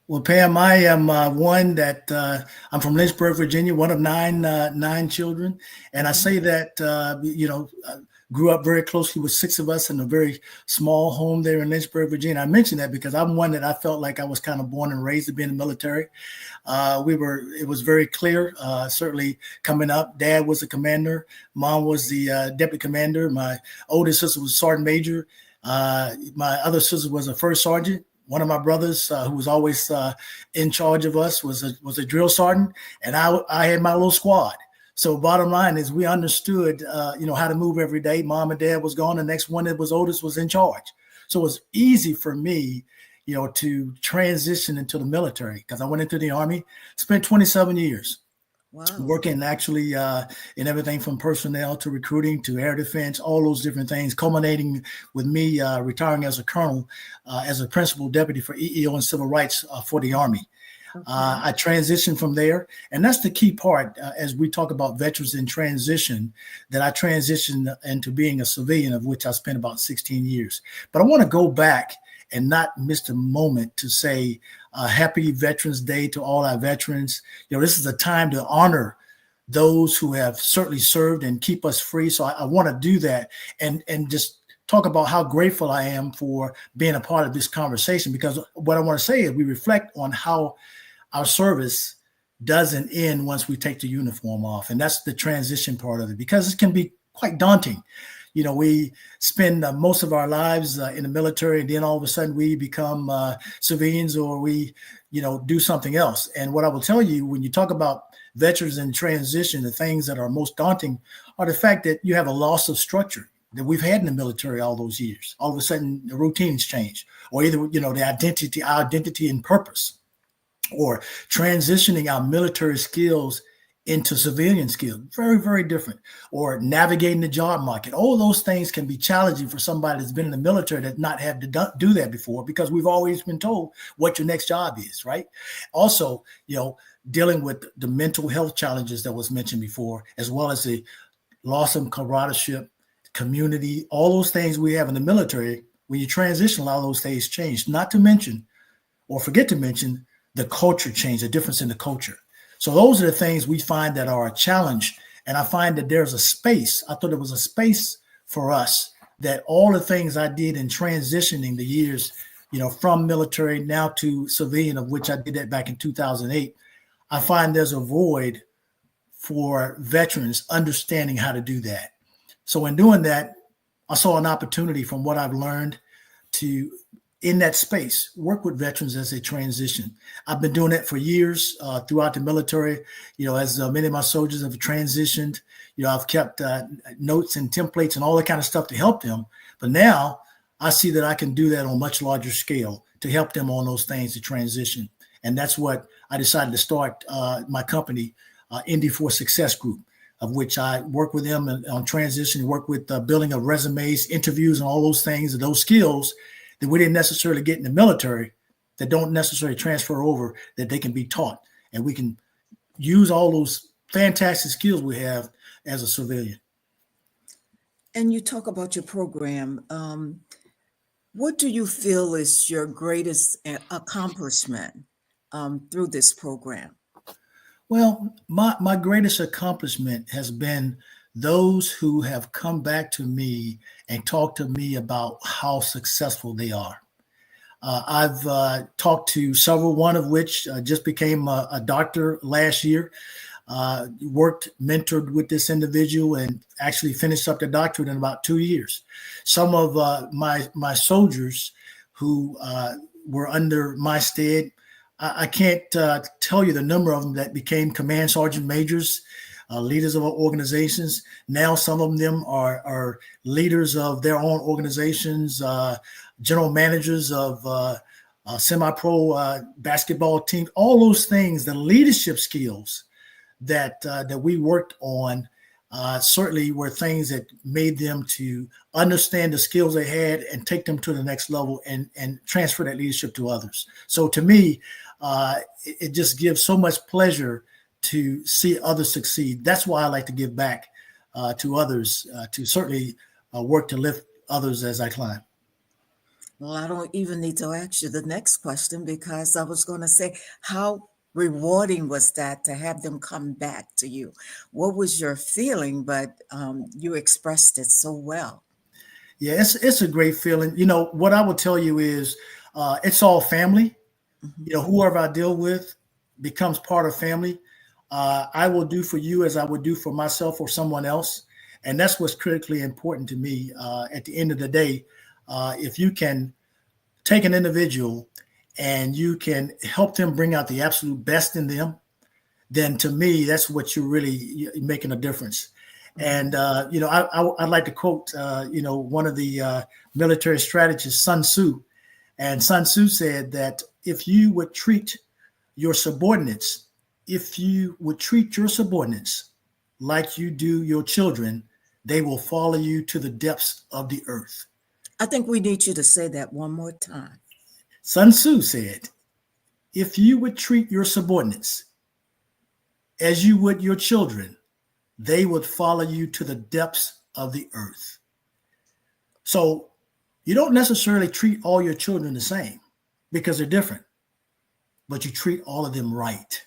Well, Pam, I am one that I'm from Lynchburg, Virginia, one of nine children. And I say that, grew up very closely with 6 of us in a very small home there in Lynchburg, Virginia. I mention that because I'm one that I felt like I was kind of born and raised to be in the military. It was very clear, certainly coming up. Dad was a commander. Mom was the deputy commander. My oldest sister was sergeant major. My other sister was a first sergeant. One of my brothers, who was always in charge of us, was a drill sergeant, and I had my little squad. So bottom line is we understood, how to move every day. Mom and dad was gone. The next one that was oldest was in charge. So it was easy for me, to transition into the military because I went into the Army, spent 27 years. Wow. Working actually in everything from personnel to recruiting to air defense, all those different things, culminating with me retiring as a colonel, as a principal deputy for EEO and civil rights for the Army. Okay. I transitioned from there. And that's the key part as we talk about veterans in transition, that I transitioned into being a civilian, of which I spent about 16 years. But I want to go back and not miss the moment to say happy Veterans Day to all our veterans. This is a time to honor those who have certainly served and keep us free. So I want to do that and just talk about how grateful I am for being a part of this conversation, because what I want to say is we reflect on how our service doesn't end once we take the uniform off. And that's the transition part of it, because it can be quite daunting. We spend most of our lives in the military, and then all of a sudden we become civilians, or we, do something else. And what I will tell you, when you talk about veterans in transition, the things that are most daunting are the fact that you have a loss of structure that we've had in the military all those years. All of a sudden the routines change, or either, our identity and purpose, or transitioning our military skills into civilian skills, very, very different, or navigating the job market. All those things can be challenging for somebody that's been in the military that not have to do that before, because we've always been told what your next job is, right? Also, dealing with the mental health challenges that was mentioned before, as well as the loss of camaraderie, community, all those things we have in the military. When you transition, a lot of those things change, not to mention, or forget to mention, the culture change, the difference in the culture. So those are the things we find that are a challenge. And I find that there's a space. I thought there was a space for us, that all the things I did in transitioning the years, from military now to civilian, of which I did that back in 2008, I find there's a void for veterans understanding how to do that. So in doing that, I saw an opportunity from what I've learned to, in that space, work with veterans as they transition. I've been doing that for years throughout the military. As many of my soldiers have transitioned, I've kept notes and templates and all that kind of stuff to help them. But now I see that I can do that on a much larger scale to help them on those things to transition. And that's what I decided to start my company, ND4 Success Group, of which I work with them on transition, work with building of resumes, interviews, and all those things, and those skills that we didn't necessarily get in the military, that don't necessarily transfer over, that they can be taught. And we can use all those fantastic skills we have as a civilian. And you talk about your program. What do you feel is your greatest accomplishment through this program? Well, my greatest accomplishment has been those who have come back to me and talked to me about how successful they are. I've talked to several, one of which just became a doctor last year. worked, mentored with this individual, and actually finished up the doctorate in about 2 years. Some of my soldiers who were under my stead, I can't tell you the number of them that became command sergeant majors, leaders of our organizations. Now some of them are leaders of their own organizations, general managers of semi-pro basketball teams. All those things, the leadership skills that we worked on, certainly were things that made them to understand the skills they had and take them to the next level and transfer that leadership to others. So to me, it just gives so much pleasure to see others succeed. That's why I like to give back to others, to certainly work to lift others as I climb. Well, I don't even need to ask you the next question, because I was going to say, how rewarding was that to have them come back to you? What was your feeling? But you expressed it so well. Yeah, it's a great feeling. You know, what I will tell you is it's all family. Mm-hmm. You know, whoever I deal with becomes part of family. I will do for you as I would do for myself or someone else. And that's what's critically important to me. At the end of the day, if you can take an individual and you can help them bring out the absolute best in them, then to me, that's what you're really making a difference. And, you know, I'd like to quote, you know, one of the military strategists, Sun Tzu. And Sun Tzu said that if you would treat your subordinates like you do your children, they will follow you to the depths of the earth. I think we need you to say that one more time. Sun Tzu said, if you would treat your subordinates as you would your children, they would follow you to the depths of the earth. So you don't necessarily treat all your children the same because they're different, but you treat all of them right.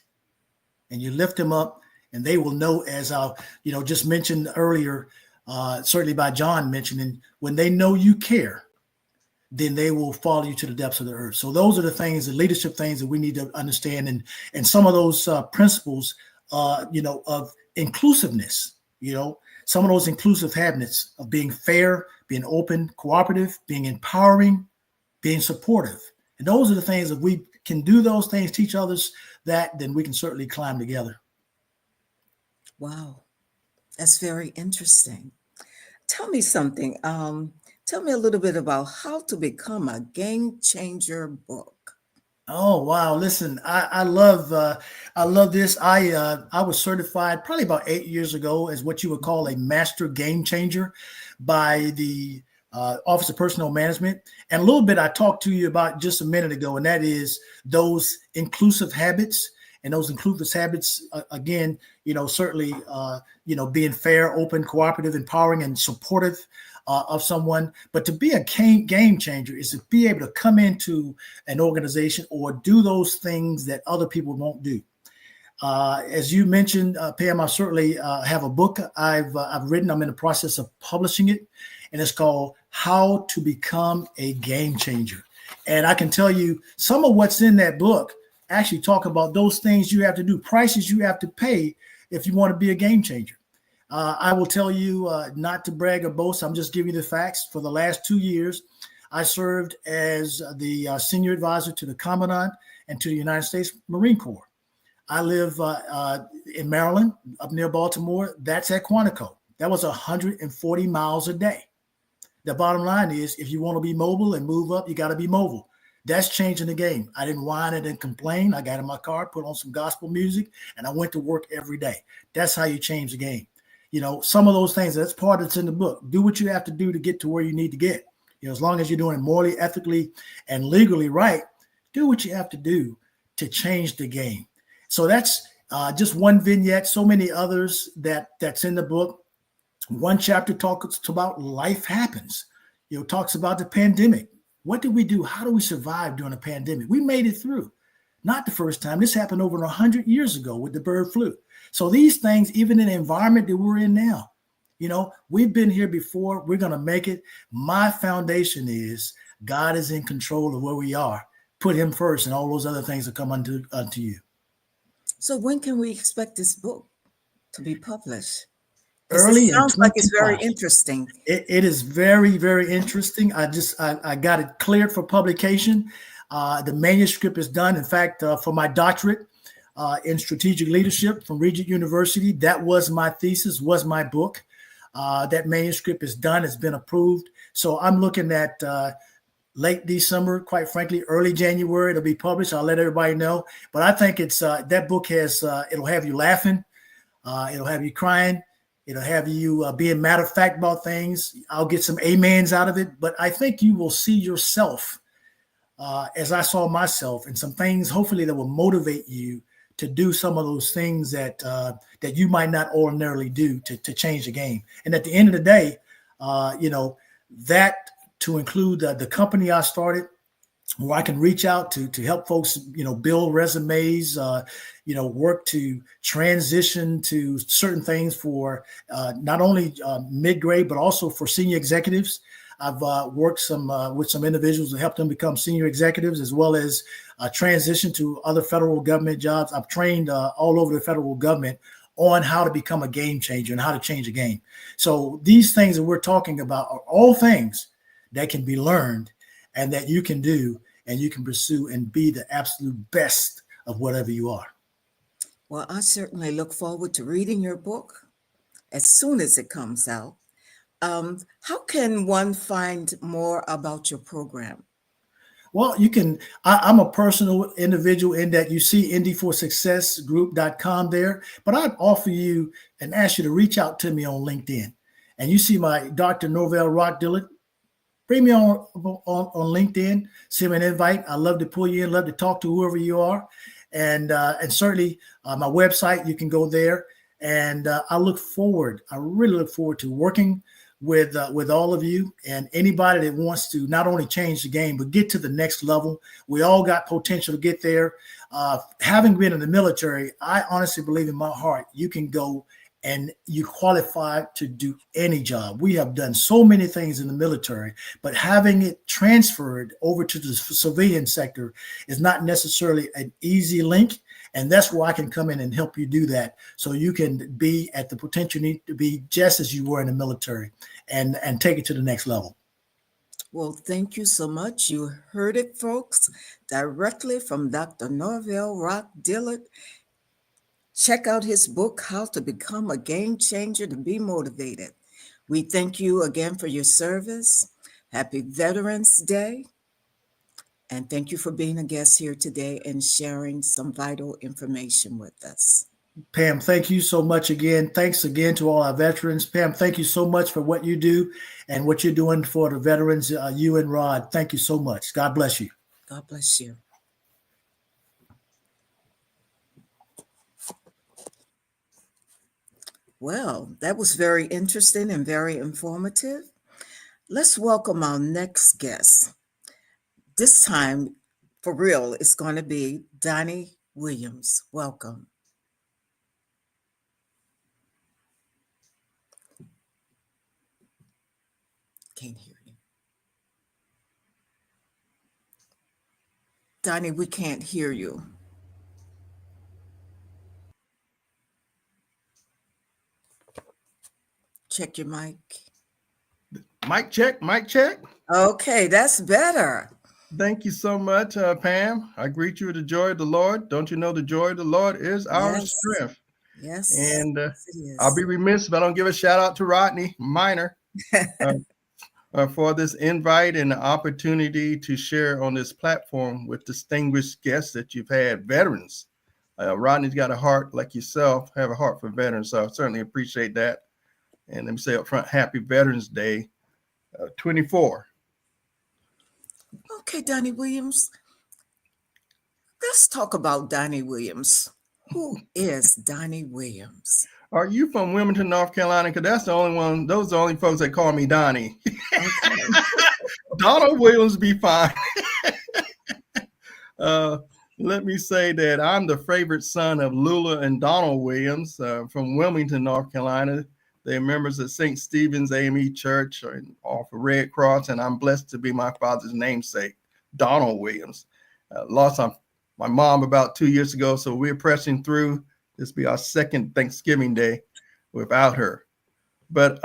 And you lift them up, and they will know, as I, you know, just mentioned earlier, certainly by John mentioning, when they know you care, then they will follow you to the depths of the earth. So those are the things, the leadership things that we need to understand. And some of those principles, you know, of inclusiveness, you know, some of those inclusive habits of being fair, being open, cooperative, being empowering, being supportive. And those are the things, if we can do those things, teach others that, then we can certainly climb together. Wow, that's very interesting. Tell me something. Tell me a little bit about How to Become a Game Changer book. Oh, wow. Listen, I love this. I was certified probably about 8 years ago as what you would call a master game changer by the Office of Personnel Management. And a little bit I talked to you about just a minute ago, and that is those inclusive habits. And those inclusive habits, again, you know, certainly, you know, being fair, open, cooperative, empowering, and supportive of someone. But to be a game changer is to be able to come into an organization or do those things that other people won't do. As you mentioned, Pam, I certainly have a book I've written. I'm in the process of publishing it, and it's called How to Become a Game Changer. And I can tell you some of what's in that book actually talk about those things you have to do, prices you have to pay if you want to be a game changer. I will tell you, not to brag or boast, I'm just giving you the facts. For the last 2 years, I served as the senior advisor to the Commandant and to the United States Marine Corps. I live in Maryland, up near Baltimore. That's at Quantico. That was 140 miles a day. The bottom line is, if you want to be mobile and move up, you got to be mobile. That's changing the game. I didn't whine and didn't complain. I got in my car, put on some gospel music, and I went to work every day. That's how you change the game. You know, some of those things, that's part that's in the book. Do what you have to do to get to where you need to get. You know, as long as you're doing it morally, ethically, and legally right, do what you have to do to change the game. So that's just one vignette. So many others that's in the book. One chapter talks about life happens. You know, talks about the pandemic. What did we do? How do we survive during a pandemic? We made it through. Not the first time. This happened over 100 years ago with the bird flu. So these things, even in the environment that we're in now, you know, we've been here before. We're going to make it. My foundation is God is in control of where we are. Put him first, and all those other things will come unto you. So when can we expect this book to be published? 'Cause Early it in sounds like it's very 25. interesting. It is very, very interesting. I got it cleared for publication. The manuscript is done. In fact, for my doctorate in strategic leadership from Regent University, that was my thesis, was my book. That manuscript is done. It's been approved. So I'm looking at late December, quite frankly, early January, it'll be published. I'll let everybody know. But I think it's that book has, it'll have you laughing. It'll have you crying. It'll have you being matter of fact about things. I'll get some amens out of it, but I think you will see yourself as I saw myself, and some things hopefully that will motivate you to do some of those things that that you might not ordinarily do to change the game. And at the end of the day, that to include the company I started, where I can reach out to help folks, build resumes, work to transition to certain things for not only mid-grade, but also for senior executives. I've worked with some individuals to help them become senior executives, as well as transition to other federal government jobs. I've trained all over the federal government on how to become a game changer and how to change a game. So these things that we're talking about are all things that can be learned and that you can do and you can pursue and be the absolute best of whatever you are. Well, I certainly look forward to reading your book as soon as it comes out. How can one find more about your program? Well, you can, I'm a personal individual in that you see indy4successgroup.com there, but I'd offer you and ask you to reach out to me on LinkedIn. And you see my Dr. Norvell Rock Dillard. Bring me on LinkedIn, send me an invite. I love to pull you in, love to talk to whoever you are. And certainly my website, you can go there. And I really look forward to working with all of you and anybody that wants to not only change the game, but get to the next level. We all got potential to get there. Having been in the military, I honestly believe in my heart, you can go and you qualify to do any job. We have done so many things in the military, but having it transferred over to the civilian sector is not necessarily an easy link. And that's where I can come in and help you do that. So you can be at the potential you need to be just as you were in the military and take it to the next level. Well, thank you so much. You heard it, folks, directly from Dr. Norvell Rock Dillard. Check out his book, How to Become a Game Changer to Be Motivated. We thank you again for your service. Happy Veterans Day. And thank you for being a guest here today and sharing some vital information with us. Pam, thank you so much again. Thanks again to all our veterans. Pam, thank you so much for what you do and what you're doing for the veterans, you and Rod. Thank you so much. God bless you. God bless you. Well, that was very interesting and very informative. Let's welcome our next guest. This time, for real, it's going to be Donnie Williams. Welcome. Can't hear you. Donnie, we can't hear you. Check your mic. Mic check, mic check. Okay, that's better. Thank you so much, Pam. I greet you with the joy of the Lord. Don't you know the joy of the Lord is our Yes. strength? Yes. And yes, it is. I'll be remiss if I don't give a shout out to Rodney Minor for this invite and the opportunity to share on this platform with distinguished guests that you've had, veterans. Rodney's got a heart like yourself, have a heart for veterans. So I certainly appreciate that. And let me say up front, happy Veterans Day 24. Okay, Donnie Williams. Let's talk about Donnie Williams. Who is Donnie Williams? Are you from Wilmington, North Carolina? Because that's the only one. Those are the only folks that call me Donnie. Okay. Donald Williams be fine. Let me say that I'm the favorite son of Lula and Donald Williams from Wilmington, North Carolina. They're members of St. Stephen's AME Church off of Red Cross, and I'm blessed to be my father's namesake, Donald Williams. Lost my my mom about 2 years ago. So we're pressing through. This will be our second Thanksgiving Day without her. But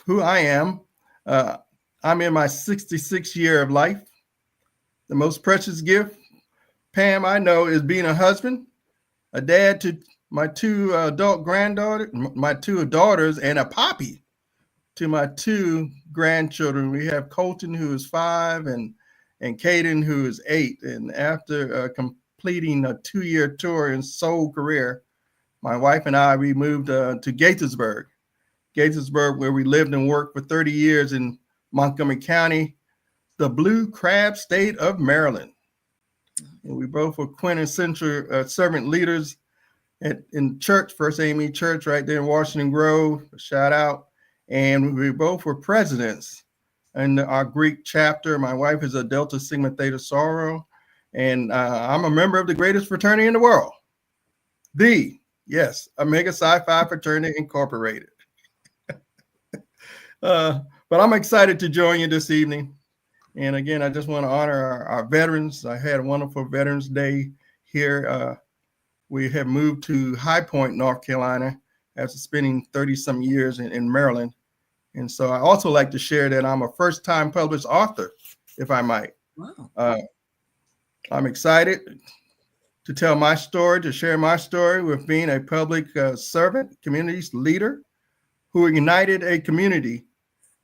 who I am, I'm in my 66th year of life. The most precious gift, Pam, I know, is being a husband, a dad to my two adult granddaughters, my two daughters, and a poppy to my two grandchildren. We have Colton, who is 5, and Caden, who is 8. And after completing a 2-year tour in Seoul, Korea, my wife and I, we moved to Gaithersburg, where we lived and worked for 30 years in Montgomery County, the Blue Crab State of Maryland. And we both were quintessential servant leaders in church, First AME Church right there in Washington Grove, shout out. And we both were presidents in our Greek chapter. My wife is a Delta Sigma Theta Soror, and I'm a member of the greatest fraternity in the world, Omega Psi Phi Fraternity Incorporated. But I'm excited to join you this evening. And again, I just want to honor our veterans. I had a wonderful Veterans Day here. We have moved to High Point, North Carolina, after spending 30-some years in Maryland. And so I also like to share that I'm a first-time published author, if I might. Wow. I'm excited to tell my story, to share my story with being a public servant, community leader who ignited a community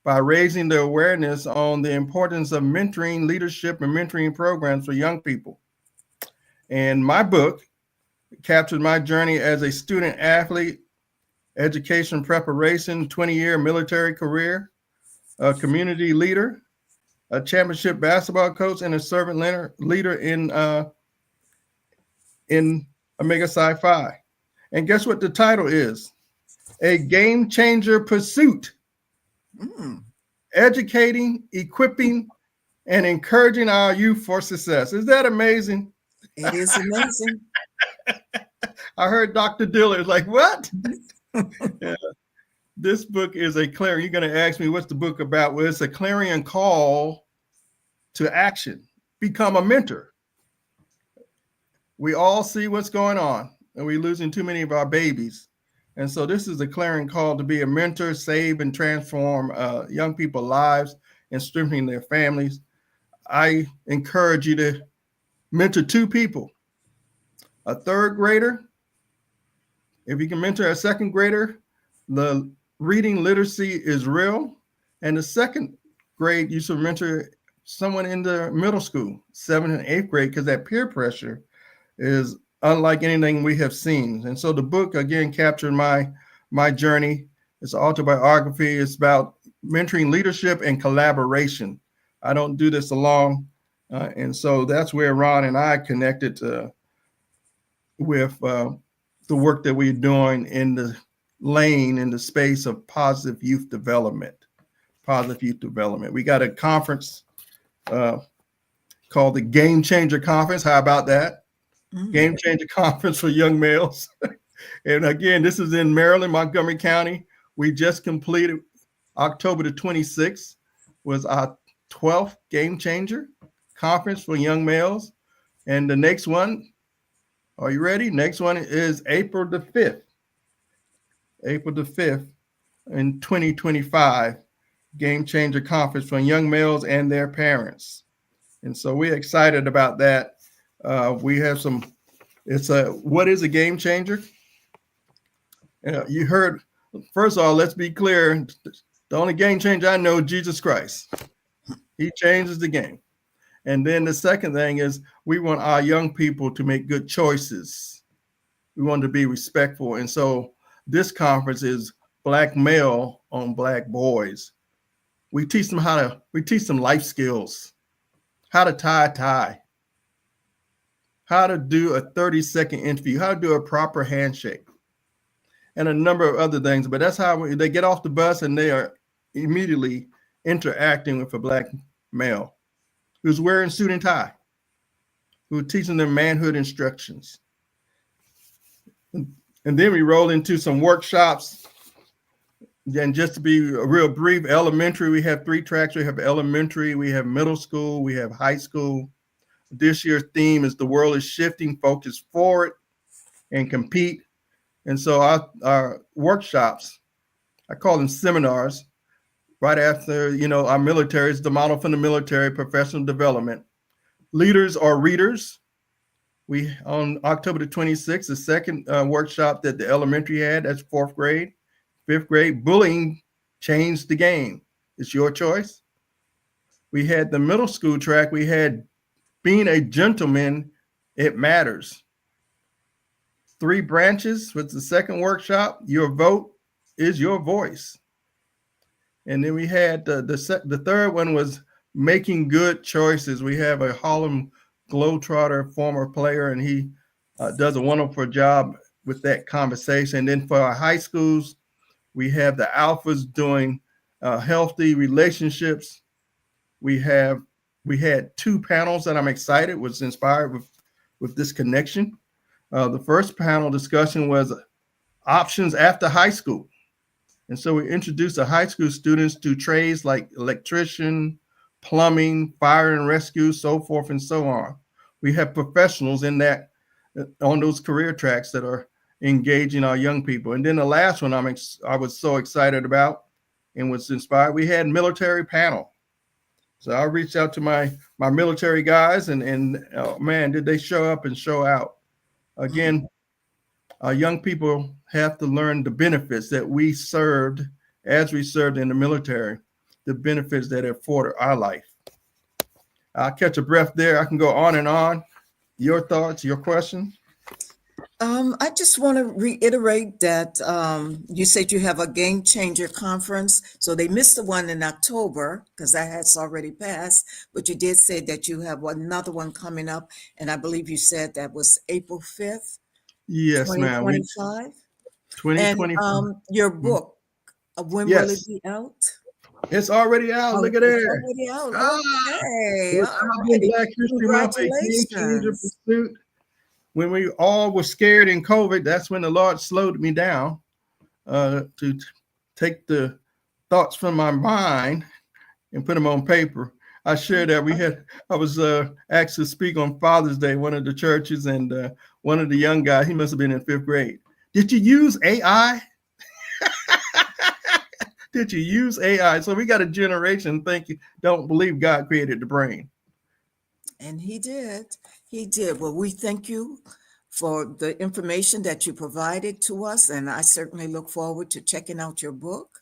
by raising the awareness on the importance of mentoring, leadership, and mentoring programs for young people. And my book captured my journey as a student athlete, education preparation, 20-year military career, a community leader, a championship basketball coach, and a servant leader in Omega Psi Phi. And guess what the title is? A Game Changer Pursuit. Educating, equipping, and encouraging our youth for success. Is that amazing? It is amazing. I heard Dr. Dillard like, what? Yeah. This book is a clarion. You're going to ask me what's the book about? Well, it's a clarion call to action. Become a mentor. We all see what's going on, and we're losing too many of our babies. And so this is a clarion call to be a mentor, save and transform young people's lives and strengthening their families. I encourage you to mentor 2 people, a 3rd grader. If you can mentor a 2nd grader, the reading literacy is real. And the 2nd grade, you should mentor someone in the middle school, 7th and 8th grade, because that peer pressure is unlike anything we have seen. And so the book, again, captured my journey. It's an autobiography. It's about mentoring, leadership, and collaboration. I don't do this alone. And so that's where Ron and I connected with the work that we're doing in the lane, in the space of positive youth development. We got a conference called the Game Changer Conference. How about that? Game Changer Conference for young males. And again, this is in Maryland, Montgomery County. We just completed October the 26th was our 12th Game Changer Conference for young males. And the next one, are you ready? Next one is April the 5th. April the 5th in 2025, Game Changer Conference for young males and their parents. And so we're excited about that. We have what is a game changer? You heard, first of all, let's be clear. The only game changer I know is Jesus Christ. He changes the game. And then the second thing is we want our young people to make good choices. We want to be respectful. And so this conference is Black male on Black boys. We teach them life skills, how to tie a tie, how to do a 30-second interview, how to do a proper handshake, and a number of other things. But that's how they get off the bus and they are immediately interacting with a Black male who's wearing suit and tie, who's teaching them manhood instructions. And then we roll into some workshops. And just to be real brief, elementary, we have 3 tracks. We have elementary, we have middle school, we have high school. This year's theme is the world is shifting, focus forward and compete. And so our workshops, I call them seminars, right after, our military is the model from the military, professional development. Leaders are readers. We, on October the 26th, the second workshop that the elementary had, that's 4th grade. 5th grade, bullying changed the game. It's your choice. We had the middle school track. We had being a gentleman, it matters. 3 branches with the second workshop. Your vote is your voice. And then we had the third one was making good choices. We have a Harlem Globetrotter former player, and he does a wonderful job with that conversation. And then for our high schools, we have the alphas doing healthy relationships. We had 2 panels that I'm excited was inspired with this connection. The first panel discussion was options after high school. And so we introduced the high school students to trades like electrician, plumbing, fire and rescue, so forth and so on. We have professionals in that on those career tracks that are engaging our young people. And then the last one I was so excited about and was inspired. We had military panel. So I reached out to my military guys and oh man, did they show up and show out. Again, our young people have to learn the benefits that we served as we served in the military, the benefits that afforded our life. I'll catch a breath there. I can go on and on. Your thoughts, your question? I just want to reiterate that you said you have a Game Changer conference. So they missed the one in October because that has already passed. But you did say that you have another one coming up. And I believe you said that was April 5th, Yes, ma'am. 2025. 2025. And your book, when will it Yes, be out? it's already out. Oh, Look at it's there. already out. Ah, Okay. it's All out in right. Black History Month, a game changer Congratulations. pursuit. When we all were scared in COVID, that's when the Lord slowed me down to take the thoughts from my mind and put them on paper. I shared that I was asked to speak on Father's Day, one of the churches, and one of the young guys, he must have been in 5th grade. Did you use AI? Did you use AI? So we got a generation don't believe God created the brain. And he did. He did. Well, we thank you for the information that you provided to us. And I certainly look forward to checking out your book.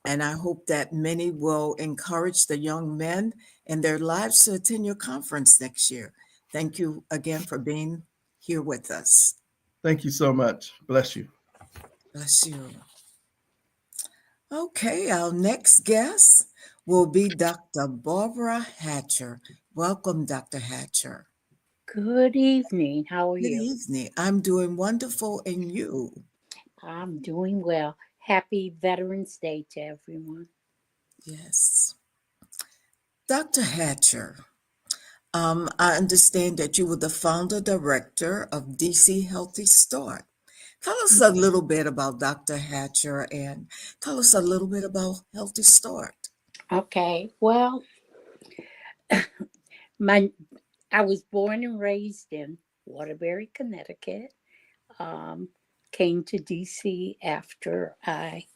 And I hope that many will encourage the young men in their lives to attend your conference next year. Thank you again for being here with us. Thank you so much. Bless you. Bless you. Okay, our next guest will be Dr. Barbara Hatcher. Welcome, Dr. Hatcher. Good evening. How are Good you? evening. I'm doing wonderful, and you? I'm doing well. Happy Veterans Day to everyone. Yes. Dr. Hatcher, I understand that you were the founder director of DC Healthy Start. Tell us a little bit about Dr. Hatcher and tell us a little bit about Healthy Start. Okay. Well, I was born and raised in Waterbury, Connecticut. Came to DC after I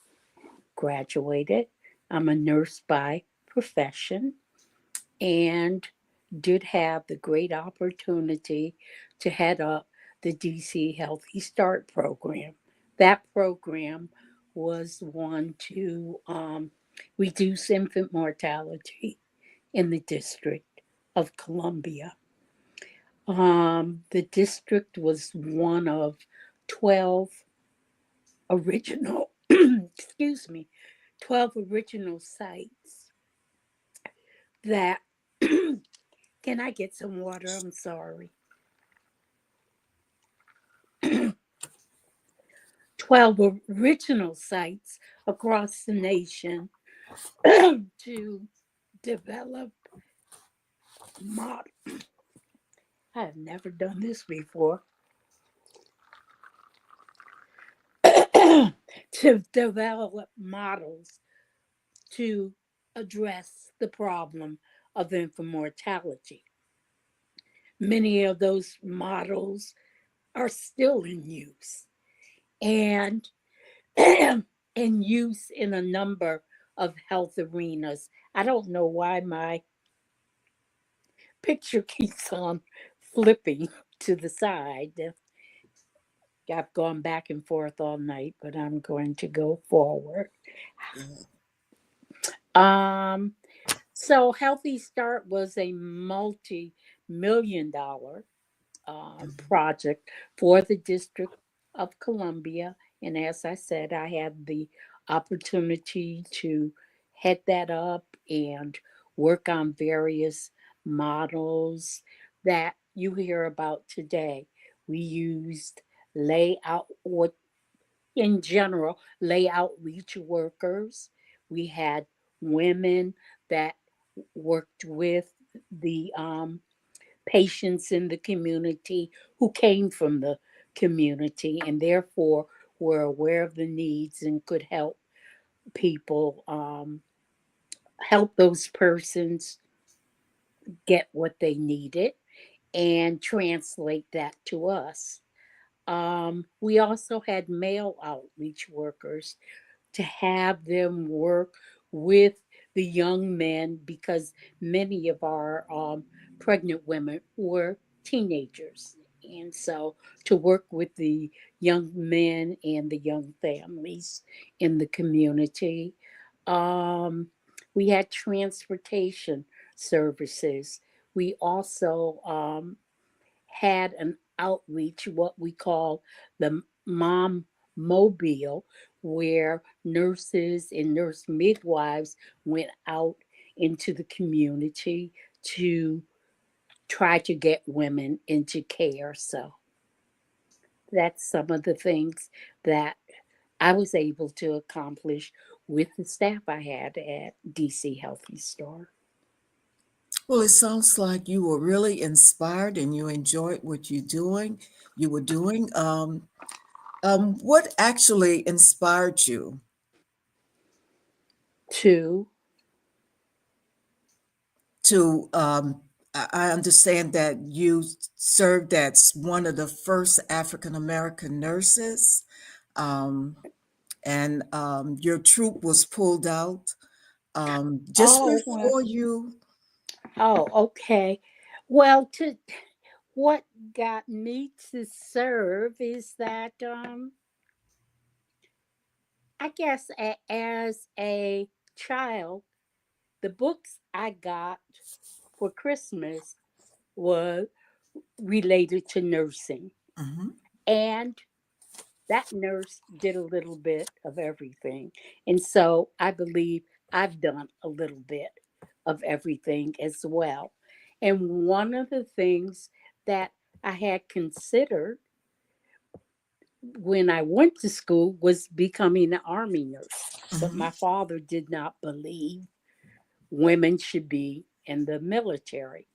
graduated. I'm a nurse by profession and did have the great opportunity to head up the DC Healthy Start program. That program was one to reduce infant mortality in the District of Columbia. The district was one of 12 original, 12 original sites that, can I get some water? I'm sorry. 12 original sites across the nation to develop model. I have never done this before. To develop models to address the problem of infant mortality. many of those models are still in use and in use in a number of health arenas. I don't know why my picture keeps on flipping to the side. I've gone back and forth all night, but I'm going to go forward. Um, so Healthy Start was a multi-million-dollar project for the District of Columbia. And as I said, I had the opportunity to head that up and work on various models that you hear about today. We used layout, what in general, lay outreach workers. We had women that worked with the patients in the community who came from the community and therefore were aware of the needs and could help people, help those persons get what they needed and translate that to us. We also had male outreach workers to have them work with the young men because many of our pregnant women were teenagers. And so to work with the young men and the young families in the community. We had transportation services. We also had an outreach, what we call the Mom Mobile, where nurses and nurse midwives went out into the community to try to get women into care. So that's some of the things that I was able to accomplish with the staff I had at DC Healthy Store. Well, it sounds like you were really inspired and you enjoyed what you were doing. What actually inspired you To to, I understand that you served as one of the first African American nurses, um, and your troop was pulled out just oh well, before you. oh okay. Well, to what got me to serve is that I guess as a child, the books I got for Christmas were related to nursing. Mhm. And that nurse did a little bit of everything. And so I believe I've done a little bit of everything as well. And one of the things that I had considered when I went to school was becoming an army nurse. But Mhm. my father did not believe women should be in the military.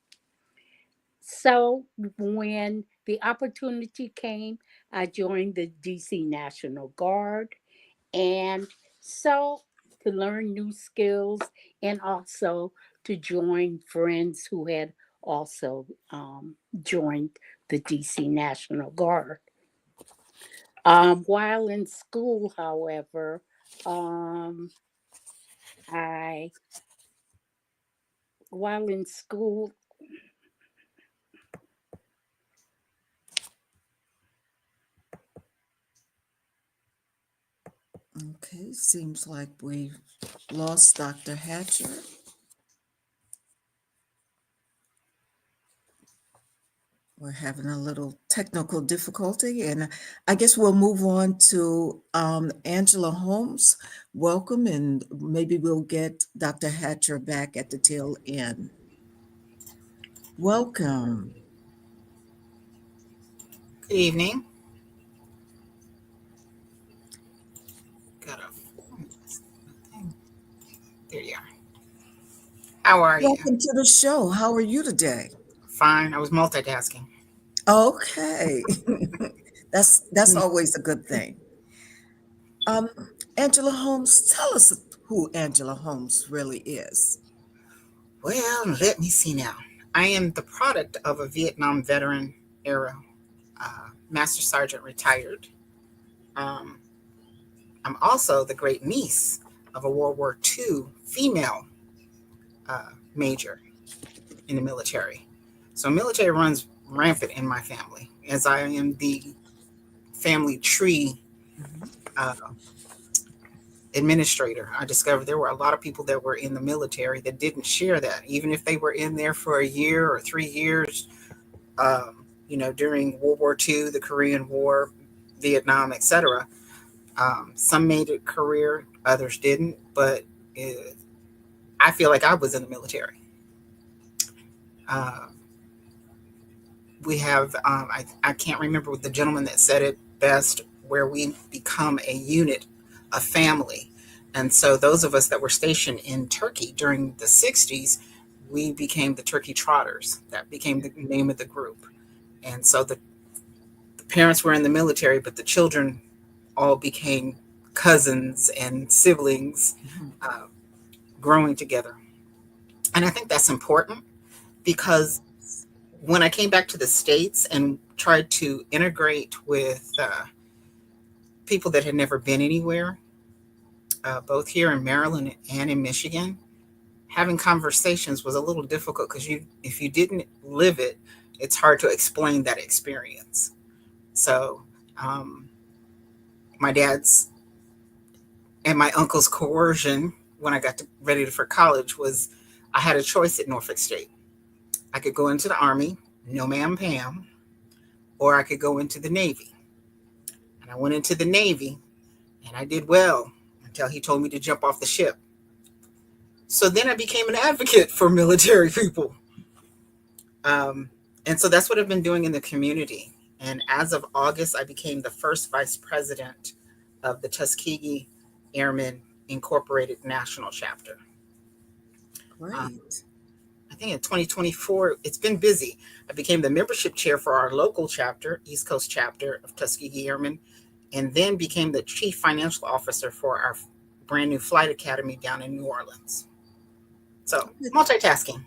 So when the opportunity came, I joined the DC National Guard. And so to learn new skills and also to join friends who had also joined the DC National Guard. While in school, however, um, I while in school, Okay, seems like we've lost Dr. Hatcher. We're having a little technical difficulty, and I guess we'll move on to Angela Holmes. Welcome, and maybe we'll get Dr. Hatcher back at the tail end. Welcome. Good evening. Got a thing. There you are. How are you? Welcome to the show. How are you today? Fine. I was multitasking. Okay, that's always a good thing. Um, Angela Holmes, tell us who Angela Holmes really is. Well, let me see now. I am the product of a Vietnam veteran era Master Sergeant retired. Um, I'm also the great niece of a World War II female major in the military. So military runs rampant in my family, as I am the family tree uh, administrator. I discovered there were a lot of people that were in the military that didn't share that, even if they were in there for a year or 3 years. During World War II, the Korean War, Vietnam, etc. Some made a career, others didn't. But I feel like I was in the military. We have, I can't remember what the gentleman that said it best, where we become a unit, a family. And so those of us that were stationed in Turkey during the 60s, we became the Turkey Trotters. That became the name of the group. And so the parents were in the military, but the children all became cousins and siblings growing together. And I think that's important because when I came back to the States and tried to integrate with people that had never been anywhere, both here in Maryland and in Michigan, having conversations was a little difficult because if you didn't live it, it's hard to explain that experience. So my dad's and my uncle's coercion when I got ready for college was I had a choice at Norfolk State. I could go into the Army, no ma'am Pam, or I could go into the Navy. And I went into the Navy and I did well until he told me to jump off the ship. So then I became an advocate for military people. And so that's what I've been doing in the community. And as of August, I became the first vice president of the Tuskegee Airmen Incorporated National Chapter. Great. I think in 2024, it's been busy. I became the membership chair for our local chapter, East Coast chapter of Tuskegee Airmen, and then became the chief financial officer for our brand new flight academy down in New Orleans. So multitasking.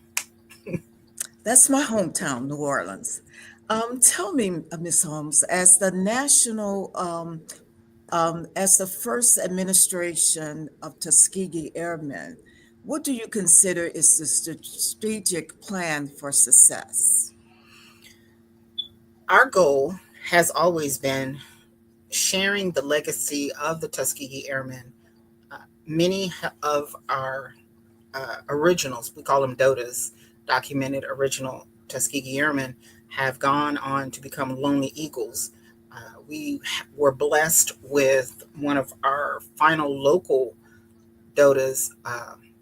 That's my hometown, New Orleans. Tell me, Ms. Holmes, as the as the first administration of Tuskegee Airmen, what do you consider is the strategic plan for success? Our goal has always been sharing the legacy of the Tuskegee Airmen. Many of our originals, we call them DOTAs, documented original Tuskegee Airmen, have gone on to become Lonely Eagles. We were blessed with one of our final local DOTAs,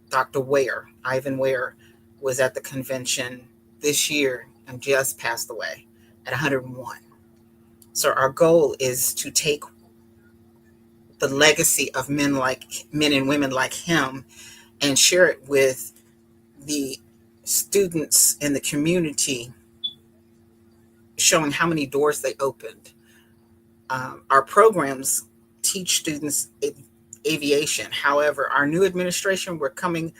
Dr. Ware, Ivan Ware, was at the convention this year and just passed away at 101. So our goal is to take the legacy of men and women like him and share it with the students in the community, showing how many doors they opened. Our programs teach students aviation. However, our new administration, we're coming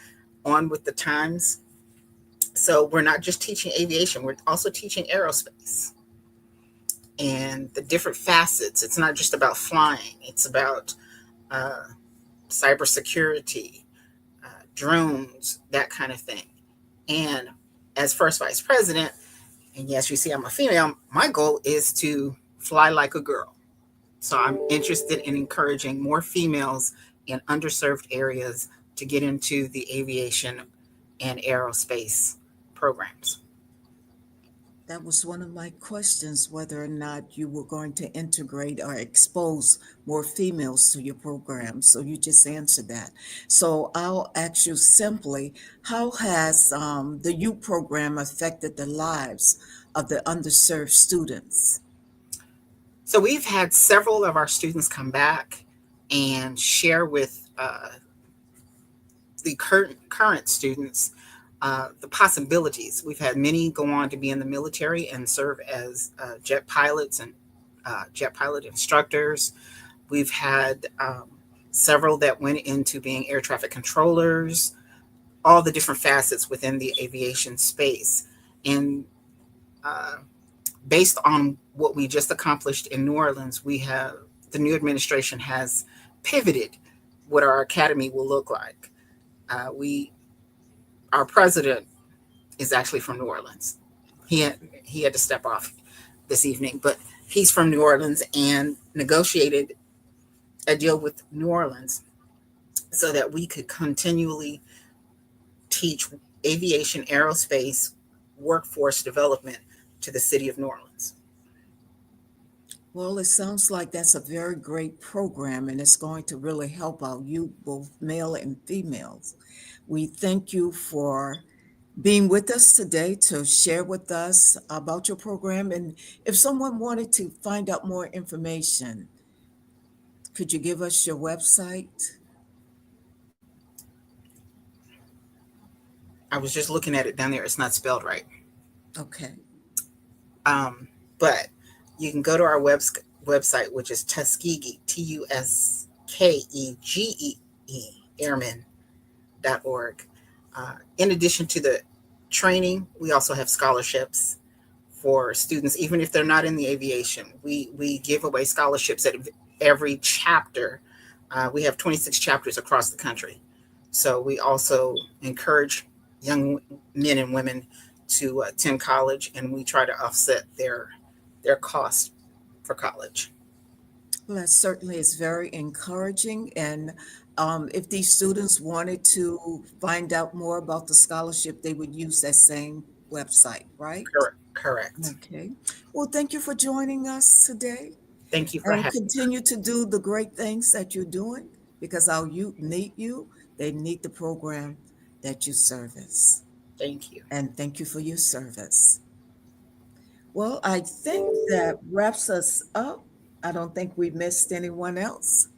on with the times. So we're not just teaching aviation, we're also teaching aerospace and the different facets. It's not just about flying. It's about cybersecurity, drones, that kind of thing. And as first vice president, and yes, you see I'm a female, my goal is to fly like a girl. So I'm interested in encouraging more females in underserved areas to get into the aviation and aerospace programs. That was one of my questions, whether or not you were going to integrate or expose more females to your program. So you just answered that. So I'll ask you simply, how has the U program affected the lives of the underserved students? So we've had several of our students come back and share with the current students the possibilities. We've had many go on to be in the military and serve as jet pilots and jet pilot instructors. We've had several that went into being air traffic controllers, all the different facets within the aviation space. And based on what we just accomplished in New Orleans, the new administration has pivoted what our academy will look like. Our president is actually from New Orleans. He had to step off this evening, but he's from New Orleans and negotiated a deal with New Orleans so that we could continually teach aviation, aerospace, workforce development to the city of New Orleans. Well, it sounds like that's a very great program, and it's going to really help our youth, both male and females. We thank you for being with us today to share with us about your program. And if someone wanted to find out more information, could you give us your website? I was just looking at it down there. It's not spelled right. Okay. But you can go to our website, which is Tuskegee, Tuskegee, airmen.org. In addition to the training, we also have scholarships for students, even if they're not in the aviation. We give away scholarships at every chapter. We have 26 chapters across the country. So we also encourage young men and women to attend college, and we try to offset their cost for college. Well, that certainly is very encouraging. And if these students wanted to find out more about the scholarship, they would use that same website, right? Correct. Okay. Well, thank you for joining us today. Thank you for And having me. continue to do the great things that you're doing, because our youth need you. They need the program that you service. Thank you. And thank you for your service. Well, I think that wraps us up. I don't think we missed anyone else.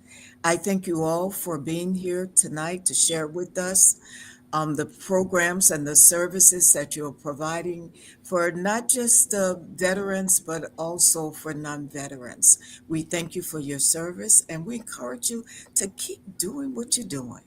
I thank you all for being here tonight to share with us the programs and the services that you're providing for not just veterans, but also for non-veterans. We thank you for your service, and we encourage you to keep doing what you're doing.